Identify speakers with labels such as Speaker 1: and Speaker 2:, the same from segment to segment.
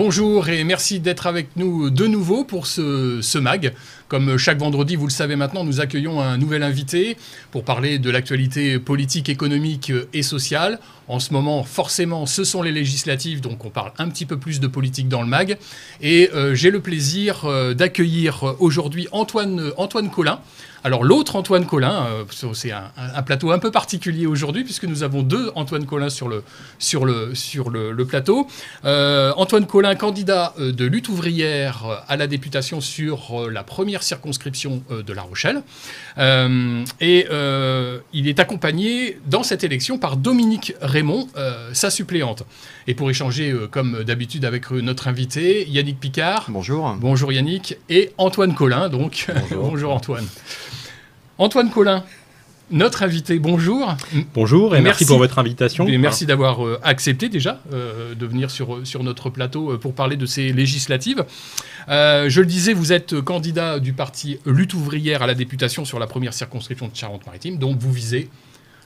Speaker 1: Bonjour et merci d'être avec nous de nouveau pour ce MAG. Comme chaque vendredi, vous le savez maintenant, nous accueillons un nouvel invité pour parler de l'actualité politique, économique et sociale. En ce moment, forcément, ce sont les législatives, donc on parle un petit peu plus de politique dans le MAG. Et j'ai le plaisir d'accueillir aujourd'hui Antoine Colin. Alors l'autre Antoine Colin, c'est un plateau un peu particulier aujourd'hui puisque nous avons deux Antoine Colin sur le plateau. Antoine Colin, candidat de lutte ouvrière à la députation sur la première circonscription de La Rochelle. Il est accompagné dans cette élection par Dominique Raymond, sa suppléante. Et pour échanger comme d'habitude avec notre invité, Yannick Picard.
Speaker 2: Bonjour.
Speaker 1: Bonjour Yannick. Et Antoine Colin, donc. Bonjour. Bonjour Antoine. Antoine Colin, notre invité, bonjour.
Speaker 3: Bonjour et merci pour votre invitation.
Speaker 1: Et merci d'avoir accepté déjà de venir sur notre plateau pour parler de ces législatives. Je le disais, vous êtes candidat du parti Lutte ouvrière à la députation sur la première circonscription de Charente-Maritime, donc vous visez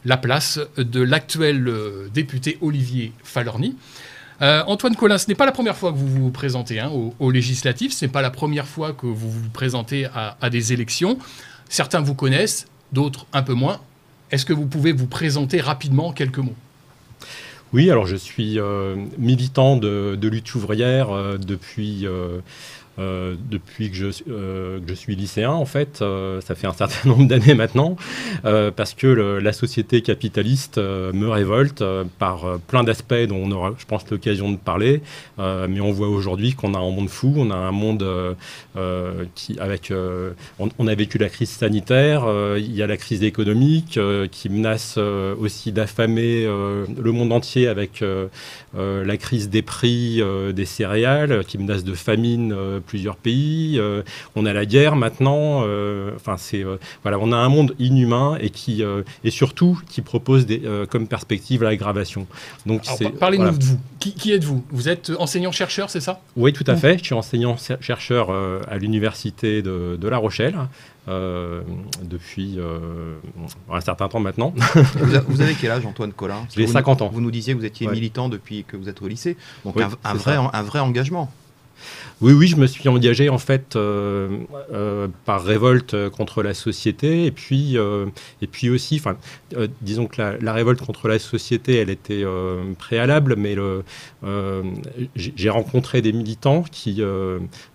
Speaker 1: la place de l'actuel député Olivier Falorni. Antoine Colin, ce n'est pas la première fois que vous vous présentez aux législatives, ce n'est pas la première fois que vous vous présentez à des élections. Certains vous connaissent, d'autres un peu moins. Est-ce que vous pouvez vous présenter rapidement quelques mots ?
Speaker 3: Oui, alors je suis militant de lutte ouvrière depuis que je suis lycéen, en fait. Ça fait un certain nombre d'années maintenant, parce que la société capitaliste me révolte par plein d'aspects dont on aura, je pense, l'occasion de parler. Mais on voit aujourd'hui qu'on a un monde fou, on a un monde on a vécu la crise sanitaire, il y a la crise économique qui menace aussi d'affamer le monde entier avec la crise des prix des céréales, qui menace de famine plusieurs pays, on a la guerre maintenant, voilà, on a un monde inhumain et surtout qui propose comme perspective l'aggravation.
Speaker 1: Donc parlez-nous de vous. Qui êtes-vous ? Vous êtes enseignant-chercheur, c'est ça ?
Speaker 3: Oui, tout à fait. Je suis enseignant-chercheur à l'université de La Rochelle depuis un certain temps maintenant.
Speaker 2: Vous avez quel âge, Antoine Colin ?
Speaker 3: J'ai 50 ans.
Speaker 2: Vous nous disiez que vous étiez militant depuis que vous êtes au lycée, donc oui, un vrai engagement.
Speaker 3: Oui, je me suis engagé en fait par révolte contre la société et puis aussi, disons que la révolte contre la société, elle était préalable, mais j'ai rencontré des militants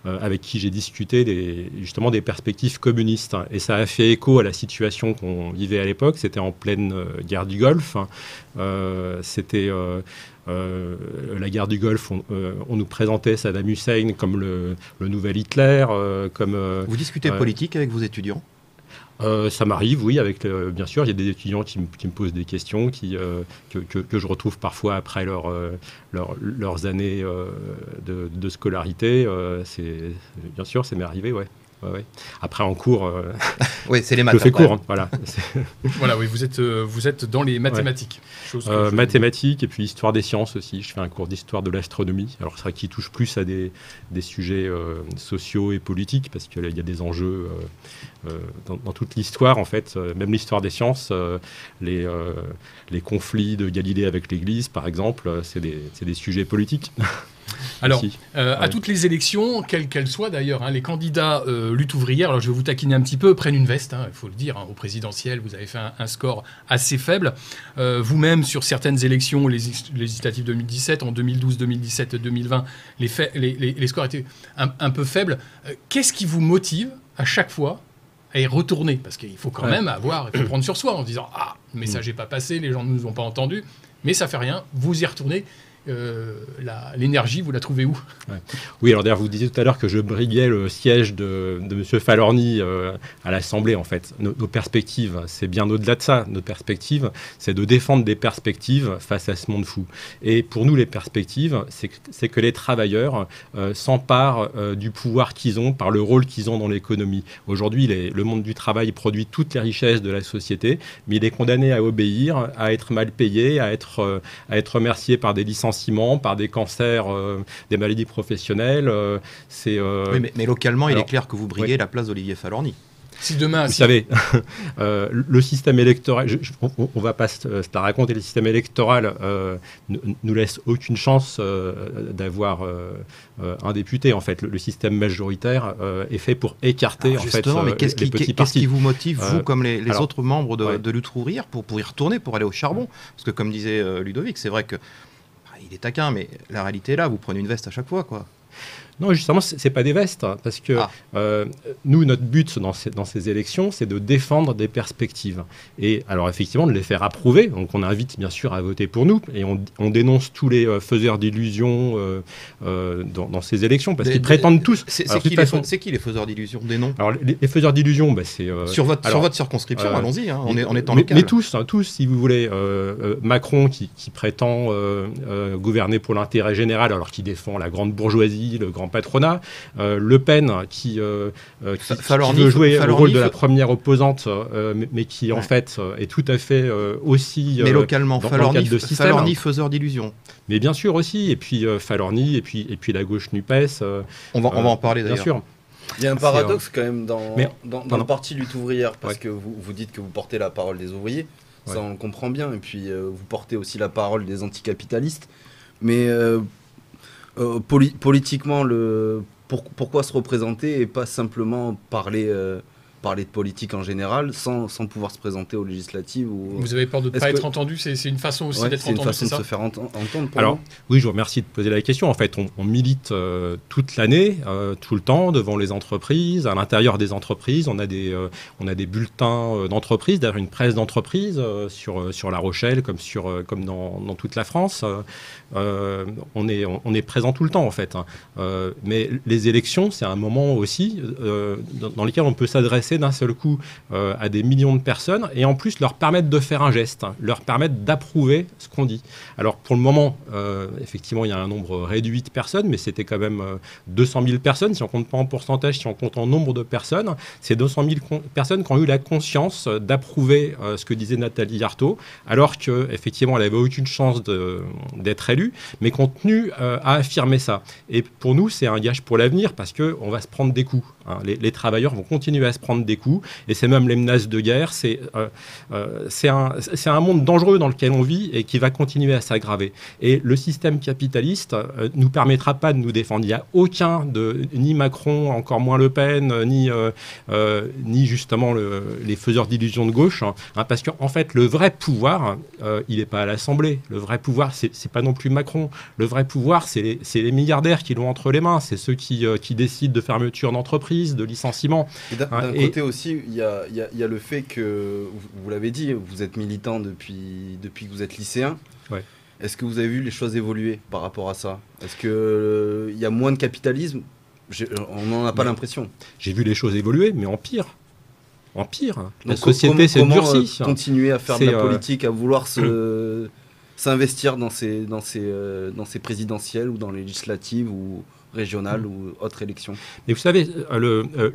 Speaker 3: avec qui j'ai discuté justement des perspectives communistes, et ça a fait écho à la situation qu'on vivait à l'époque. C'était en pleine guerre du Golfe. La guerre du Golfe, on nous présentait Saddam Hussein comme le nouvel Hitler.
Speaker 2: Vous discutez politique avec vos étudiants ?
Speaker 3: Ça m'arrive, oui, bien sûr. Il y a des étudiants qui me posent des questions que je retrouve parfois après leurs années de scolarité. Bien sûr, ça m'est arrivé, ouais. Ouais. Après, en cours,
Speaker 2: oui, c'est les maths.
Speaker 3: Je fais cours, voilà.
Speaker 1: Voilà, oui, vous êtes dans les mathématiques.
Speaker 3: Ouais. Mathématiques et puis histoire des sciences aussi. Je fais un cours d'histoire de l'astronomie. Alors, c'est vrai qu'il touche plus à des sujets sociaux et politiques, parce qu'il y a des enjeux dans toute l'histoire, en fait. Même l'histoire des sciences, les conflits de Galilée avec l'Église, par exemple, c'est des sujets politiques.
Speaker 1: Alors, à toutes les élections, quelles qu'elles soient d'ailleurs, les candidats lutte ouvrière, alors je vais vous taquiner un petit peu, prennent une veste, il faut le dire, au présidentiel, vous avez fait un score assez faible. Vous-même, sur certaines élections, les législatives 2017, en 2012, 2017, 2020, les scores étaient un peu faibles. Qu'est-ce qui vous motive à chaque fois à y retourner ? Parce qu'il faut quand même il faut prendre sur soi en se disant « Ah, le message n'est pas passé, les gens ne nous ont pas entendus », mais ça fait rien, vous y retournez. L'énergie, vous la trouvez où ?
Speaker 3: Oui, alors d'ailleurs, vous disiez tout à l'heure que je briguais le siège de M. Falorni à l'Assemblée, en fait. Nos perspectives, c'est bien au-delà de ça. Nos perspectives, c'est de défendre des perspectives face à ce monde fou. Et pour nous, les perspectives, c'est que les travailleurs s'emparent du pouvoir qu'ils ont par le rôle qu'ils ont dans l'économie. Aujourd'hui, le monde du travail produit toutes les richesses de la société, mais il est condamné à obéir, à être mal payé, à être remercié par des licenciements, par des cancers, des maladies professionnelles.
Speaker 2: Oui, mais localement, il est clair que vous briguez la place d'Olivier Falorni.
Speaker 1: Si demain,
Speaker 3: vous savez, le système électoral, on va pas se la raconter, le système électoral nous laisse aucune chance d'avoir un député. En fait, le système majoritaire est fait pour écarter en fait,
Speaker 2: mais
Speaker 3: les petits partis.
Speaker 2: Qu'est-ce qui vous motive, vous, comme les
Speaker 3: alors,
Speaker 2: autres membres
Speaker 3: ouais.
Speaker 2: de Lutte pour Rire, pour y retourner, pour aller au charbon? Parce que comme disait Ludovic, c'est vrai que il est taquin, mais la réalité est là, vous prenez une veste à chaque fois, quoi.
Speaker 3: Non, justement, c'est pas des vestes, hein, parce que nous, notre but dans ces élections, c'est de défendre des perspectives. Et alors, effectivement, de les faire approuver. Donc, on invite bien sûr à voter pour nous, et on dénonce tous les faiseurs d'illusions dans ces élections, parce qu'ils prétendent tous.
Speaker 2: C'est qui les faiseurs d'illusions? Des noms?
Speaker 3: Alors, les faiseurs d'illusions, bah, c'est
Speaker 2: sur votre circonscription. Allons-y, hein, on est en local.
Speaker 3: Mais tous, si vous voulez, Macron qui prétend gouverner pour l'intérêt général, alors qu'il défend la grande bourgeoisie, le grand patronat, Le Pen qui veut jouer le rôle de la première opposante, mais qui en fait est tout à fait aussi
Speaker 2: mais localement,
Speaker 3: dans le cadre de système.
Speaker 2: Falorni, faiseur d'illusions.
Speaker 3: Mais bien sûr aussi, et puis Falorni, et puis la gauche NUPES.
Speaker 2: On va en parler d'ailleurs.
Speaker 3: Bien sûr.
Speaker 4: Il y a un paradoxe quand même dans le parti Lutte ouvrière, parce que vous dites que vous portez la parole des ouvriers, ça on le comprend bien, et puis vous portez aussi la parole des anticapitalistes, mais politiquement, pourquoi se représenter et pas simplement parler de politique en général sans pouvoir se présenter aux législatives
Speaker 1: Vous avez peur de ne pas être entendu? C'est une façon aussi d'être entendu,
Speaker 4: c'est une façon de se faire entendre pour
Speaker 3: Alors,
Speaker 4: vous.
Speaker 3: oui, je vous remercie de poser la question. En fait, on milite toute l'année, tout le temps, devant les entreprises, à l'intérieur des entreprises. On a des bulletins d'entreprise, d'ailleurs une presse d'entreprise sur La Rochelle, comme dans toute la France. On est présent tout le temps, en fait. Mais les élections, c'est un moment aussi dans lequel on peut s'adresser d'un seul coup à des millions de personnes et en plus leur permettre de faire un geste, leur permettre d'approuver ce qu'on dit. Alors pour le moment, effectivement, il y a un nombre réduit de personnes, mais c'était quand même 200 000 personnes, si on ne compte pas en pourcentage, si on compte en nombre de personnes. C'est 200 000 personnes qui ont eu la conscience d'approuver ce que disait Nathalie Arthaud, alors qu'effectivement, elle n'avait aucune chance d'être élue, mais qui ont tenu à affirmer ça. Et pour nous, c'est un gage pour l'avenir, parce qu'on va se prendre des coups. Hein. Les travailleurs vont continuer à se prendre des coups, et c'est même les menaces de guerre. C'est un monde dangereux dans lequel on vit et qui va continuer à s'aggraver. Et le système capitaliste nous permettra pas de nous défendre. Il n'y a aucun ni Macron, encore moins Le Pen, ni justement les faiseurs d'illusions de gauche, hein, parce qu'en fait, le vrai pouvoir, il n'est pas à l'Assemblée. Le vrai pouvoir, c'est pas non plus Macron. Le vrai pouvoir, c'est les milliardaires qui l'ont entre les mains. C'est ceux qui décident de fermeture d'entreprise, de licenciement.
Speaker 4: D'un côté aussi, il y a le fait que, vous l'avez dit, vous êtes militant depuis que vous êtes lycéen.
Speaker 3: Ouais.
Speaker 4: Est-ce que vous avez vu les choses évoluer par rapport à ça? Est-ce qu'il y a moins de capitalisme? On n'en a pas l'impression.
Speaker 3: J'ai vu les choses évoluer, mais en pire. En pire. La
Speaker 4: Donc,
Speaker 3: société s'est durcie.
Speaker 4: Comment continuer à faire de la politique, à vouloir s'investir dans ces présidentielles ou dans les législatives ou régionales ou autres élections?
Speaker 3: Mais vous savez,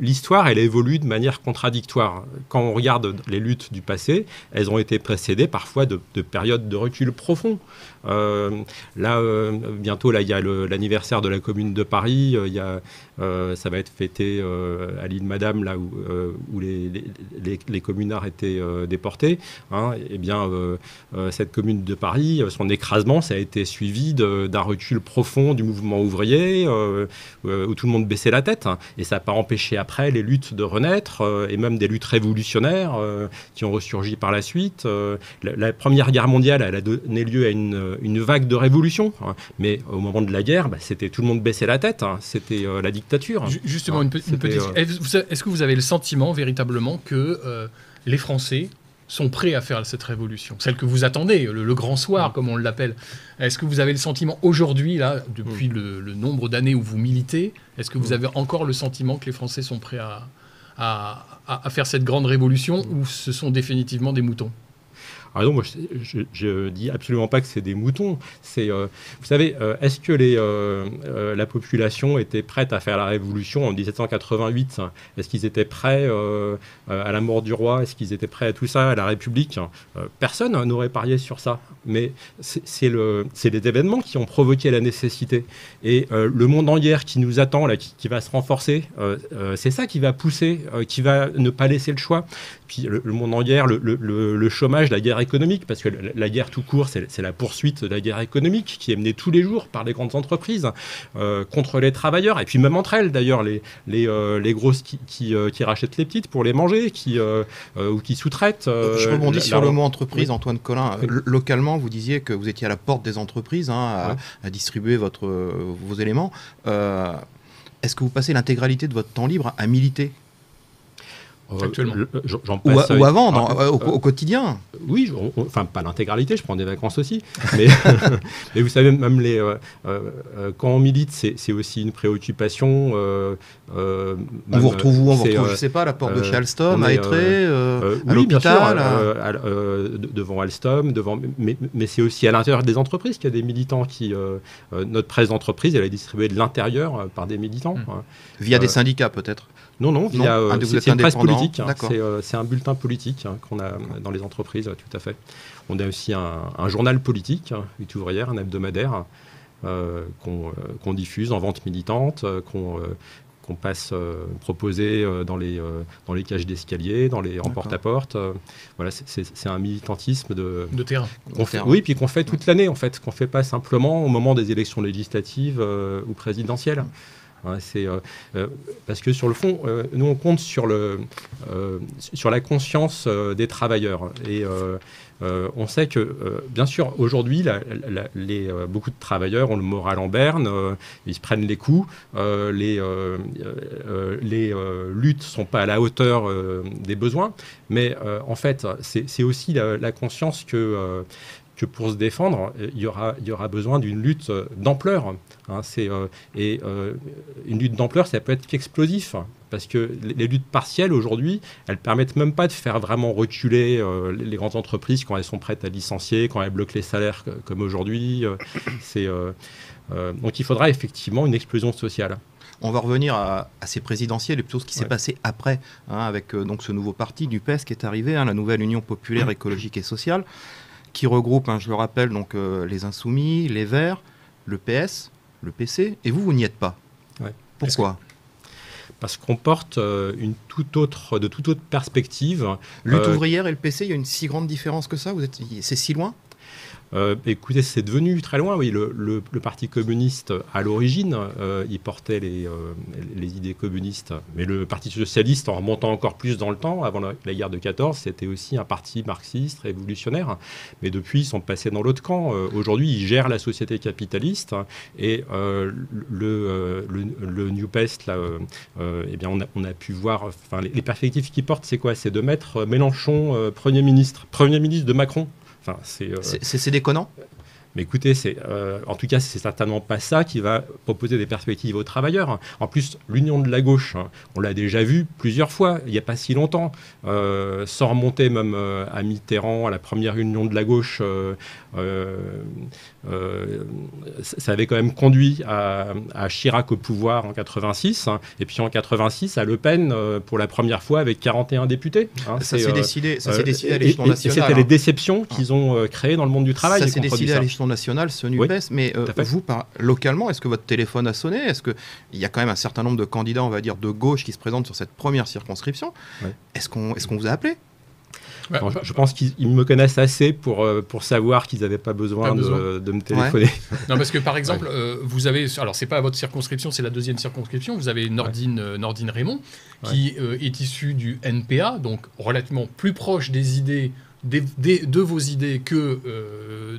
Speaker 3: l'histoire, elle évolue de manière contradictoire. Quand on regarde les luttes du passé, elles ont été précédées parfois de périodes de recul profond. Bientôt, il y a l'anniversaire de la Commune de Paris. Ça va être fêté à l'île Madame, là où les communards étaient déportés. Hein. Eh bien, cette Commune de Paris, son écrasement, ça a été suivi d'un recul profond du mouvement ouvrier, où tout le monde baissait la tête. Hein. Et ça n'a pas empêché après les luttes de renaître, et même des luttes révolutionnaires qui ont ressurgi par la suite. La Première Guerre mondiale, elle a donné lieu à une vague de révolution. Hein. Mais au moment de la guerre, c'était tout le monde baissait la tête. Hein. C'était la dictature.
Speaker 1: Justement, une petite... Est-ce que vous avez le sentiment véritablement que les Français sont prêts à faire cette révolution, celle que vous attendez, le grand soir, comme on l'appelle? Est-ce que vous avez le sentiment aujourd'hui, là, depuis le nombre d'années où vous militez, est-ce que vous avez encore le sentiment que les Français sont prêts à faire cette grande révolution, ou ce sont définitivement des moutons?
Speaker 3: Ah non, moi je dis absolument pas que c'est des moutons. Vous savez, est-ce que la population était prête à faire la révolution en 1788 ? Est-ce qu'ils étaient prêts à la mort du roi ? Est-ce qu'ils étaient prêts à tout ça, à la République ? Personne n'aurait parié sur ça. Mais c'est les événements qui ont provoqué la nécessité. Et le monde en guerre qui nous attend, là, qui va se renforcer, c'est ça qui va pousser, qui va ne pas laisser le choix. Puis le monde en guerre, le chômage, la guerre économique, parce que la guerre tout court, c'est la poursuite de la guerre économique qui est menée tous les jours par les grandes entreprises contre les travailleurs, et puis même entre elles d'ailleurs, les grosses qui rachètent les petites pour les manger, ou qui sous-traitent.
Speaker 2: Je rebondis sur le mot entreprise, oui. Antoine Collin. Oui. Localement, vous disiez que vous étiez à la porte des entreprises, à distribuer vos éléments. Est-ce que vous passez l'intégralité de votre temps libre à militer ?
Speaker 1: Actuellement.
Speaker 2: J'en passe, ou avant, au quotidien.
Speaker 3: Oui, enfin pas l'intégralité, je prends des vacances aussi. Mais, mais vous savez, même quand on milite, c'est aussi une préoccupation.
Speaker 2: On vous retrouve où ? On vous retrouve, je ne sais pas, à la porte de chez Alstom, à Étré, à l'hôpital,
Speaker 3: devant Alstom, mais c'est aussi à l'intérieur des entreprises qu'il y a des militants notre presse d'entreprise, elle est distribuée de l'intérieur par des militants.
Speaker 2: Via des syndicats peut-être ?
Speaker 3: Non, c'est une presse politique, c'est un bulletin politique qu'on a dans les entreprises, tout à fait. On a aussi un journal politique, Lutte ouvrière, un hebdomadaire, qu'on diffuse en vente militante, qu'on passe proposer dans les cages d'escalier, en porte-à-porte. Voilà, c'est un militantisme de
Speaker 1: terrain.
Speaker 3: Oui, puis qu'on fait toute l'année, en fait, qu'on ne fait pas simplement au moment des élections législatives ou présidentielles. Parce que sur le fond, nous on compte sur la conscience des travailleurs. Et on sait que, bien sûr, aujourd'hui, beaucoup de travailleurs ont le moral en berne, ils se prennent les coups, les luttes ne sont pas à la hauteur des besoins, mais en fait, c'est aussi la conscience que pour se défendre, il y aura besoin d'une lutte d'ampleur. Une lutte d'ampleur, ça peut être qu'explosif. Parce que les luttes partielles, aujourd'hui, elles ne permettent même pas de faire vraiment reculer les grandes entreprises quand elles sont prêtes à licencier, quand elles bloquent les salaires comme aujourd'hui. Donc il faudra effectivement une explosion sociale.
Speaker 2: On va revenir à ces présidentielles et plutôt ce qui s'est passé après, avec donc ce nouveau parti, NUPES, qui est arrivé, la nouvelle Union populaire écologique et sociale, qui regroupe, je le rappelle, donc, les Insoumis, les Verts, le PS, le PC, et vous n'y êtes pas.
Speaker 3: Ouais.
Speaker 2: Pourquoi ?
Speaker 3: Parce qu'on porte de toute autre perspective.
Speaker 2: Lutte ouvrière et le PC, il y a une si grande différence que ça ? C'est si loin ?
Speaker 3: Écoutez, c'est devenu très loin, oui. Le Parti communiste, à l'origine, il portait les idées communistes. Mais le Parti socialiste, en remontant encore plus dans le temps, avant la guerre de 14, c'était aussi un parti marxiste, révolutionnaire. Mais depuis, ils sont passés dans l'autre camp. Aujourd'hui, ils gèrent la société capitaliste. Et le NUPES, là, eh bien, on a pu voir... les perspectives qu'ils portent, c'est quoi ? C'est de mettre Mélenchon Premier ministre de Macron. Enfin,
Speaker 2: c'est déconnant.
Speaker 3: Mais écoutez, en tout cas, c'est certainement pas ça qui va proposer des perspectives aux travailleurs. En plus, l'union de la gauche, on l'a déjà vu plusieurs fois, il n'y a pas si longtemps, sans remonter même à Mitterrand, à la première union de la gauche. Ça avait quand même conduit à Chirac au pouvoir en 86, et puis en 86 à Le Pen pour la première fois avec 41 députés.
Speaker 2: Ça s'est décidé à l'échelon national.
Speaker 3: Et c'était les déceptions qu'ils ont créées dans le monde du travail.
Speaker 2: Ça s'est décidé à l'échelon national, ce NUPES, oui, mais vous, localement, est-ce que votre téléphone a sonné ? Est-ce qu'il y a quand même un certain nombre de candidats, on va dire, de gauche qui se présentent sur cette première circonscription ? Oui. Est-ce qu'on vous a appelé ?
Speaker 3: Non, je pense qu'ils me connaissent assez pour savoir qu'ils n'avaient pas besoin de me téléphoner.
Speaker 1: Ouais. Non, parce que par exemple, vous avez, alors c'est pas votre circonscription, c'est la deuxième circonscription, vous avez Nordine Raymond, qui est issu du NPA, donc relativement plus proche des idées, de vos idées que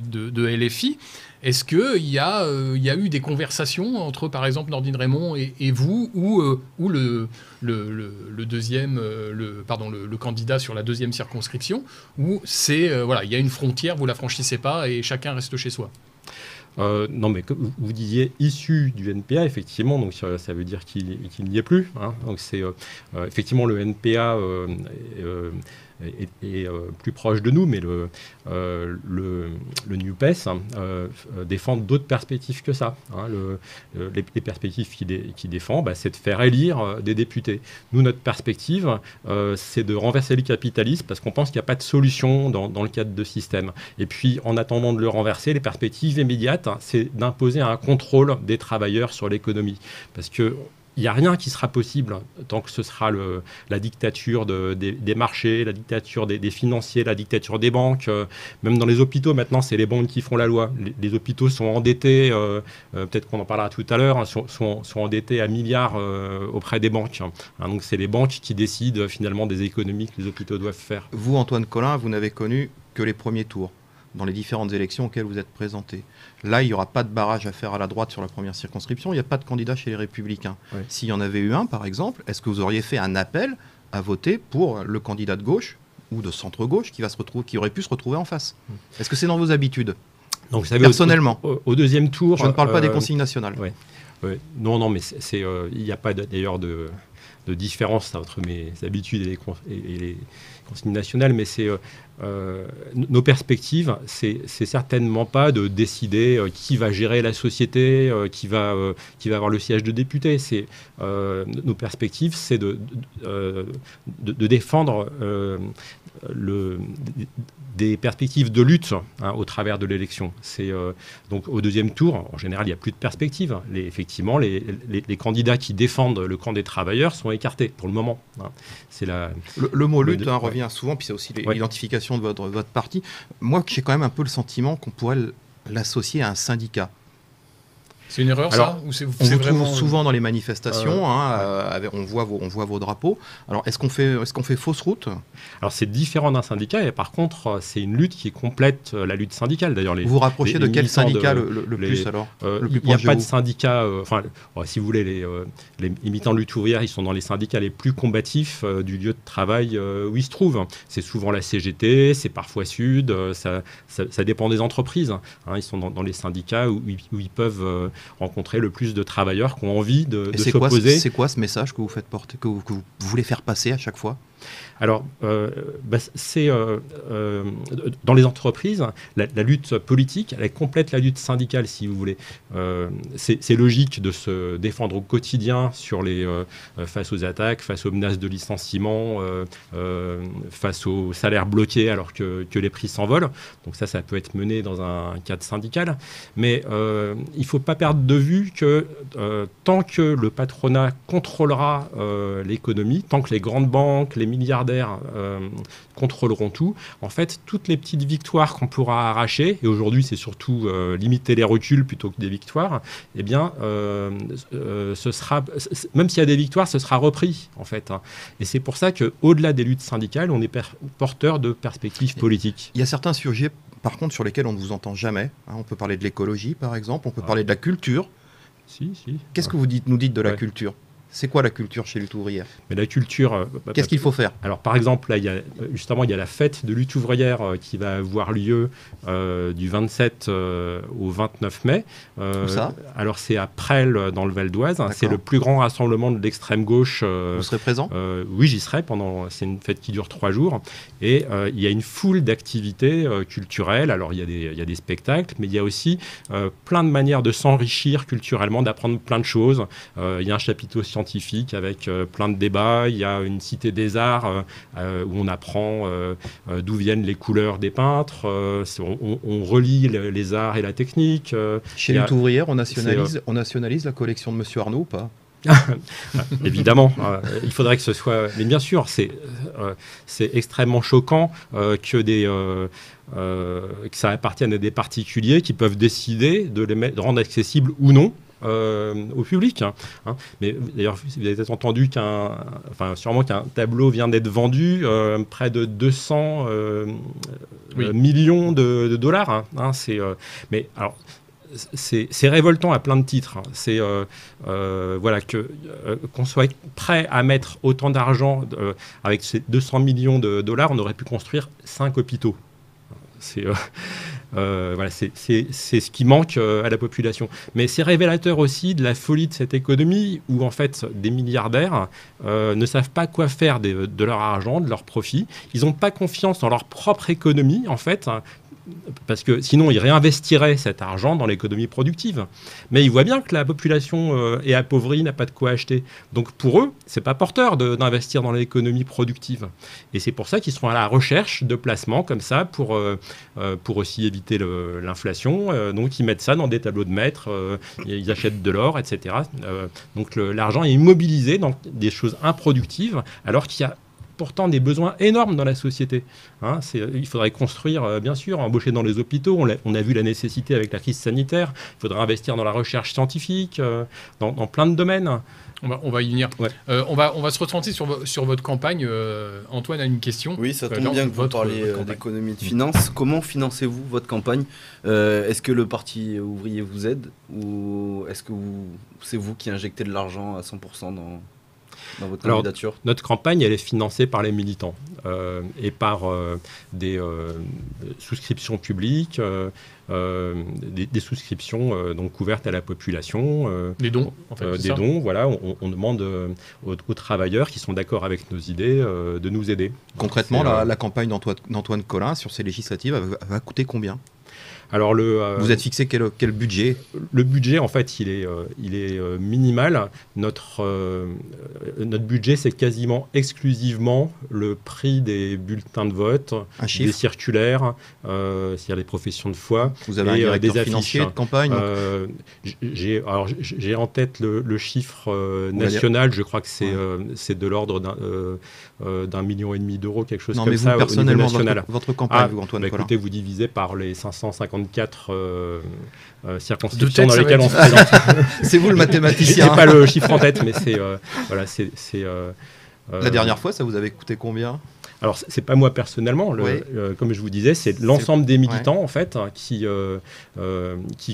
Speaker 1: de LFI. Est-ce qu'il y a eu des conversations entre, par exemple, Nordine Raymond et vous, ou le deuxième, le candidat sur la deuxième circonscription, où il y a une frontière, vous la franchissez pas et chacun reste chez soi?
Speaker 3: Non, mais comme vous disiez, issu du NPA, effectivement, donc ça veut dire qu'il n'y est plus. Donc c'est effectivement le NPA est plus proche de nous, mais le NUPES défend d'autres perspectives que ça. Hein. Les perspectives qu'il défend, c'est de faire élire des députés. Nous, notre perspective, c'est de renverser le capitalisme parce qu'on pense qu'il n'y a pas de solution dans le cadre de système. Et puis, en attendant de le renverser, les perspectives immédiates, c'est d'imposer un contrôle des travailleurs sur l'économie. Parce que il n'y a rien qui sera possible tant que ce sera la dictature des marchés, la dictature des financiers, la dictature des banques. Même dans les hôpitaux, maintenant, c'est les banques qui font la loi. Les hôpitaux sont endettés, peut-être qu'on en parlera tout à l'heure, sont endettés à milliards auprès des banques. Hein, donc, c'est les banques qui décident finalement des économies que les hôpitaux doivent faire.
Speaker 2: Vous, Antoine Collin, vous n'avez connu que les premiers tours dans les différentes élections auxquelles vous êtes présenté. Là, il n'y aura pas de barrage à faire à la droite sur la première circonscription, il n'y a pas de candidat chez les Républicains. Oui. S'il y en avait eu un, par exemple, est-ce que vous auriez fait un appel à voter pour le candidat de gauche ou de centre-gauche qui aurait pu se retrouver en face? Est-ce que c'est dans vos habitudes?
Speaker 3: Donc, vous savez,
Speaker 2: personnellement,
Speaker 3: au deuxième tour...
Speaker 2: Je ne parle pas des consignes nationales.
Speaker 3: Non, mais il n'y a pas d'ailleurs de différence entre mes habitudes et les consignes nationales, mais nos perspectives, c'est certainement pas de décider qui va gérer la société, qui va avoir le siège de député. Nos perspectives, c'est de défendre des perspectives de lutte au travers de l'élection. Donc au deuxième tour, en général, il n'y a plus de perspectives. Effectivement, les candidats qui défendent le camp des travailleurs sont écartés pour le moment. Hein.
Speaker 2: Le mot lutte revient souvent, puis c'est aussi l'identification de votre parti. Moi, j'ai quand même un peu le sentiment qu'on pourrait l'associer à un syndicat.
Speaker 1: C'est une erreur,
Speaker 2: alors,
Speaker 1: ça ou
Speaker 2: on vous trouve souvent dans les manifestations, on voit vos drapeaux. Alors, est-ce qu'on fait fausse route?
Speaker 3: Alors, c'est différent d'un syndicat, et par contre, c'est une lutte qui complète la lutte syndicale. D'ailleurs,
Speaker 2: vous vous rapprochez de quel syndicat le plus, alors?
Speaker 3: Il n'y a pas de syndicat... si vous voulez, les militants de lutte ouvrière, ils sont dans les syndicats les plus combatifs du lieu de travail où ils se trouvent. C'est souvent la CGT, c'est parfois Sud, ça dépend des entreprises. Hein, ils sont dans les syndicats où ils peuvent... rencontrer le plus de travailleurs qui ont envie de s'opposer.
Speaker 2: C'est quoi ce message que vous faites porter, que vous voulez faire passer à chaque fois?
Speaker 3: Alors, c'est dans les entreprises, la lutte politique, elle complète la lutte syndicale, si vous voulez. C'est logique de se défendre au quotidien face aux attaques, face aux menaces de licenciement, face aux salaires bloqués alors que les prix s'envolent. Donc ça peut être mené dans un cadre syndical. Mais il ne faut pas perdre de vue que tant que le patronat contrôlera l'économie, tant que les grandes banques, les milliardaires contrôleront tout. En fait, toutes les petites victoires qu'on pourra arracher, et aujourd'hui c'est surtout limiter les reculs plutôt que des victoires, eh bien, ce sera, même s'il y a des victoires, ce sera repris en fait. Hein. Et c'est pour ça qu'au-delà des luttes syndicales, on est porteur de perspectives politiques.
Speaker 2: Il y a certains sujets, par contre, sur lesquels on ne vous entend jamais. Hein. On peut parler de l'écologie, par exemple, on peut parler de la culture.
Speaker 3: Si.
Speaker 2: Qu'est-ce que vous nous dites de la culture? C'est quoi la culture chez Lutte ouvrière?
Speaker 3: Mais la culture...
Speaker 2: Qu'est-ce qu'il faut faire?
Speaker 3: Alors, par exemple, là, il y a la fête de Lutte ouvrière qui va avoir lieu du 27 au 29 mai.
Speaker 2: Où ça?
Speaker 3: Alors, c'est à Presles, dans le Val d'Oise. C'est le plus grand rassemblement de l'extrême gauche.
Speaker 2: Vous serez présent?
Speaker 3: Oui, j'y serai. C'est une fête qui dure 3 jours. Et il y a une foule d'activités culturelles. Alors, il y a des spectacles, mais il y a aussi plein de manières de s'enrichir culturellement, d'apprendre plein de choses. Il y a un chapiteau scientifique avec plein de débats. Il y a une cité des arts où on apprend d'où viennent les couleurs des peintres. On relie les arts et la technique.
Speaker 2: Chez Lutte ouvrière, on nationalise la collection de Monsieur Arnaud ou pas?
Speaker 3: Évidemment, il faudrait que ce soit... Mais bien sûr, c'est extrêmement choquant que ça appartienne à des particuliers qui peuvent décider de rendre accessibles ou non au public. Hein. Mais d'ailleurs, vous avez peut-être entendu sûrement qu'un tableau vient d'être vendu près de 200 millions de dollars. Hein. Mais alors, c'est révoltant à plein de titres. C'est qu'on soit prêt à mettre autant d'argent avec ces 200 millions de dollars, on aurait pu construire 5 hôpitaux. Voilà, c'est ce qui manque à la population. Mais c'est révélateur aussi de la folie de cette économie où en fait des milliardaires ne savent pas quoi faire de leur argent, de leur profit. Ils n'ont pas confiance en leur propre économie en fait. Parce que sinon, ils réinvestiraient cet argent dans l'économie productive. Mais ils voient bien que la population est appauvrie, n'a pas de quoi acheter. Donc pour eux, c'est pas porteur d'investir dans l'économie productive. Et c'est pour ça qu'ils seront à la recherche de placements comme ça pour aussi éviter l'inflation. Donc ils mettent ça dans des tableaux de maître, ils achètent de l'or, etc. Donc l'argent est immobilisé dans des choses improductives, alors qu'il y a pourtant des besoins énormes dans la société. Il faudrait construire, bien sûr, embaucher dans les hôpitaux. On a vu la nécessité avec la crise sanitaire. Il faudrait investir dans la recherche scientifique, dans plein de domaines.
Speaker 1: On va y venir. Ouais. On va se retenter sur votre campagne. Antoine a une question.
Speaker 4: Oui, ça tombe bien que vous parliez d'économie de finances. Comment financez-vous votre campagne ? Est-ce que le Parti ouvrier vous aide ou est-ce que c'est vous qui injectez de l'argent à 100% dans votre candidature ?
Speaker 3: Notre campagne, elle est financée par les militants et par des souscriptions publiques, des souscriptions donc couvertes à la population.
Speaker 1: Des dons, en fait.
Speaker 3: Des dons, voilà. On demande aux travailleurs qui sont d'accord avec nos idées de nous aider.
Speaker 2: Concrètement, la campagne d'Antoine Colin sur ces législatives va coûter combien ?
Speaker 3: Alors
Speaker 2: vous êtes fixé quel budget ?
Speaker 3: Le budget, en fait, il est minimal. Notre budget, c'est quasiment exclusivement le prix des bulletins de vote, des circulaires, c'est-à-dire des professions de foi.
Speaker 2: Vous avez un directeur financier de campagne
Speaker 3: J'ai en tête le chiffre national. Je crois que c'est de l'ordre d'1,5 million d'euros, quelque chose comme ça.
Speaker 2: Non, mais vous, personnellement, votre campagne, vous, Antoine Colin.
Speaker 3: Écoutez, vous divisez par les 554 circonscriptions dans lesquelles on se présente.
Speaker 2: C'est vous le mathématicien.
Speaker 3: Je n'ai pas le chiffre en tête, mais c'est...
Speaker 2: La dernière fois, ça vous avait coûté combien ?
Speaker 3: Alors, c'est pas moi personnellement, comme je vous disais, c'est l'ensemble des militants en fait qui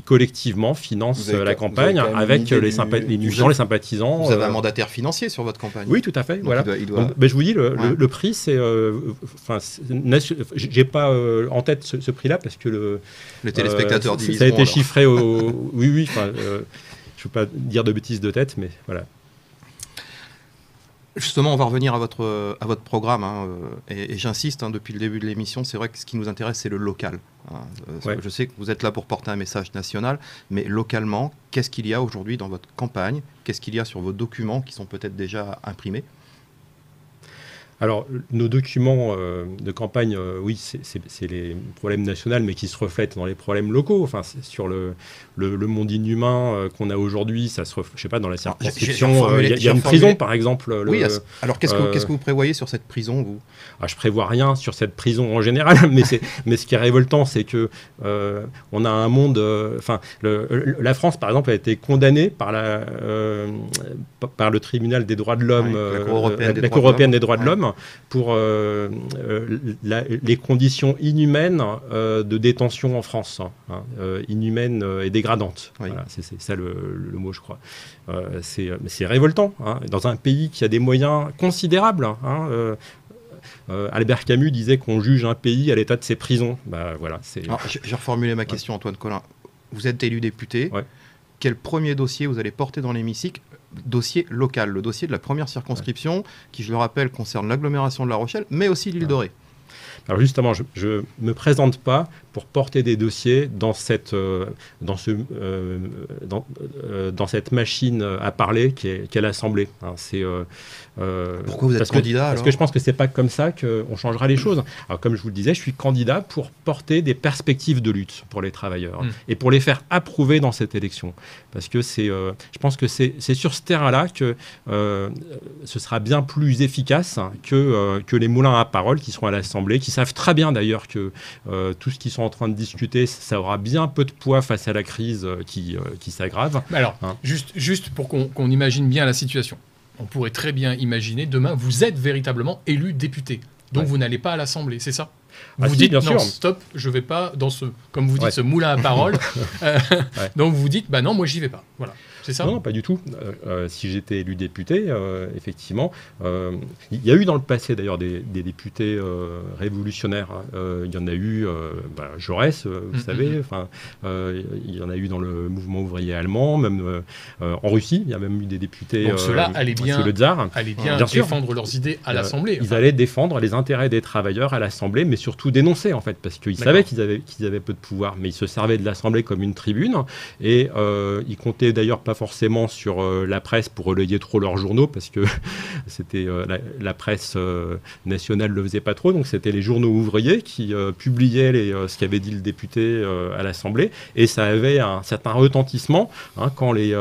Speaker 3: collectivement financent la campagne avec les sympathisants.
Speaker 2: Vous avez un mandataire financier sur votre campagne.
Speaker 3: Oui, tout à fait. Donc voilà. Donc, je vous dis, le prix, c'est, j'ai pas en tête ce prix-là parce que
Speaker 2: les téléspectateurs diviseront.
Speaker 3: Ça a été chiffré au. Oui. Je ne veux pas dire de bêtises de tête, mais voilà.
Speaker 2: Justement, on va revenir à votre programme, et j'insiste, depuis le début de l'émission, c'est vrai que ce qui nous intéresse, c'est le local. Je sais que vous êtes là pour porter un message national, mais localement, qu'est-ce qu'il y a aujourd'hui dans votre campagne ? Qu'est-ce qu'il y a sur vos documents qui sont peut-être déjà imprimés ?
Speaker 3: Alors, nos documents de campagne, oui, c'est les problèmes nationaux, mais qui se reflètent dans les problèmes locaux. Enfin, sur le monde inhumain qu'on a aujourd'hui, ça se reflète, je sais pas, dans la circonscription. Il y a une prison, par exemple.
Speaker 2: Oui, alors qu'est-ce que vous prévoyez sur cette prison, vous ?
Speaker 3: Je prévois rien sur cette prison en général, mais ce qui est révoltant, c'est que on a un monde. La France, par exemple, a été condamnée par le tribunal des droits de l'homme, la Cour européenne des droits de l'homme, pour les conditions inhumaines de détention en France, inhumaines et dégradantes. Oui. Voilà, c'est ça le mot, je crois. C'est révoltant, dans un pays qui a des moyens considérables. Albert Camus disait qu'on juge un pays à l'état de ses prisons.
Speaker 2: J'ai reformulé ma question, Antoine Colin. Vous êtes élu député. Ouais. Quel premier dossier vous allez porter dans l'hémicycle ? Dossier local, le dossier de la première circonscription, qui, je le rappelle, concerne l'agglomération de La Rochelle, mais aussi l'île Dorée.
Speaker 3: Alors justement, je ne me présente pas pour porter des dossiers dans cette machine à parler qu'est l'Assemblée.
Speaker 2: Pourquoi vous êtes candidat
Speaker 3: Parce que je pense que ce n'est pas comme ça qu'on changera les choses. Alors, comme je vous le disais, je suis candidat pour porter des perspectives de lutte pour les travailleurs et pour les faire approuver dans cette élection. Parce que je pense que c'est sur ce terrain-là que ce sera bien plus efficace que les moulins à parole qui seront à l'Assemblée, qui savent très bien d'ailleurs que tout ce qu'ils sont en train de discuter, ça aura bien peu de poids face à la crise qui s'aggrave.
Speaker 1: Alors, juste pour qu'on imagine bien la situation. On pourrait très bien imaginer, demain, vous êtes véritablement élu député. Donc vous n'allez pas à l'Assemblée, c'est ça ? Vous dites, non, stop, je ne vais pas dans ce, comme vous dites, ce moulin à paroles. Donc vous dites, bah non, moi j'y vais pas. Voilà. C'est ça ?
Speaker 3: Non, pas du tout. Si j'étais élu député, effectivement, il y a eu dans le passé d'ailleurs des députés révolutionnaires. Il y en a eu, Jaurès, vous savez, il y en a eu dans le mouvement ouvrier allemand, même en Russie, il y a même eu des députés
Speaker 1: sous le tsar. Allaient bien défendre leurs idées à l'Assemblée.
Speaker 3: Ils allaient défendre les intérêts des travailleurs à l'Assemblée, mais surtout dénoncer, en fait, parce qu'ils savaient qu'ils avaient peu de pouvoir, mais ils se servaient de l'Assemblée comme une tribune, et ils comptaient d'ailleurs pas forcément sur la presse pour relayer trop leurs journaux, parce que c'était la presse nationale ne le faisait pas trop, donc c'était les journaux ouvriers qui publiaient ce qu'avait dit le député à l'Assemblée, et ça avait un certain retentissement quand les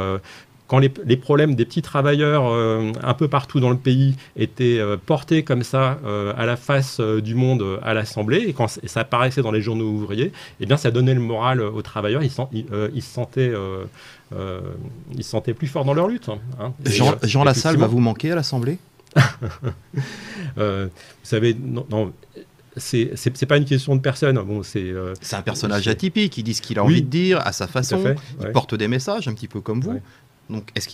Speaker 3: problèmes des petits travailleurs un peu partout dans le pays étaient portés comme ça à la face du monde à l'Assemblée, et quand ça apparaissait dans les journaux ouvriers, eh bien ça donnait le moral aux travailleurs, ils se sentaient plus forts dans leur lutte.
Speaker 2: Jean Lassalle va vous manquer à l'Assemblée ?
Speaker 3: Vous savez, non. C'est pas une question de personne. Bon, c'est
Speaker 2: un personnage atypique, il dit ce qu'il a envie de dire à sa façon, il porte des messages un petit peu comme vous. Donc, est-ce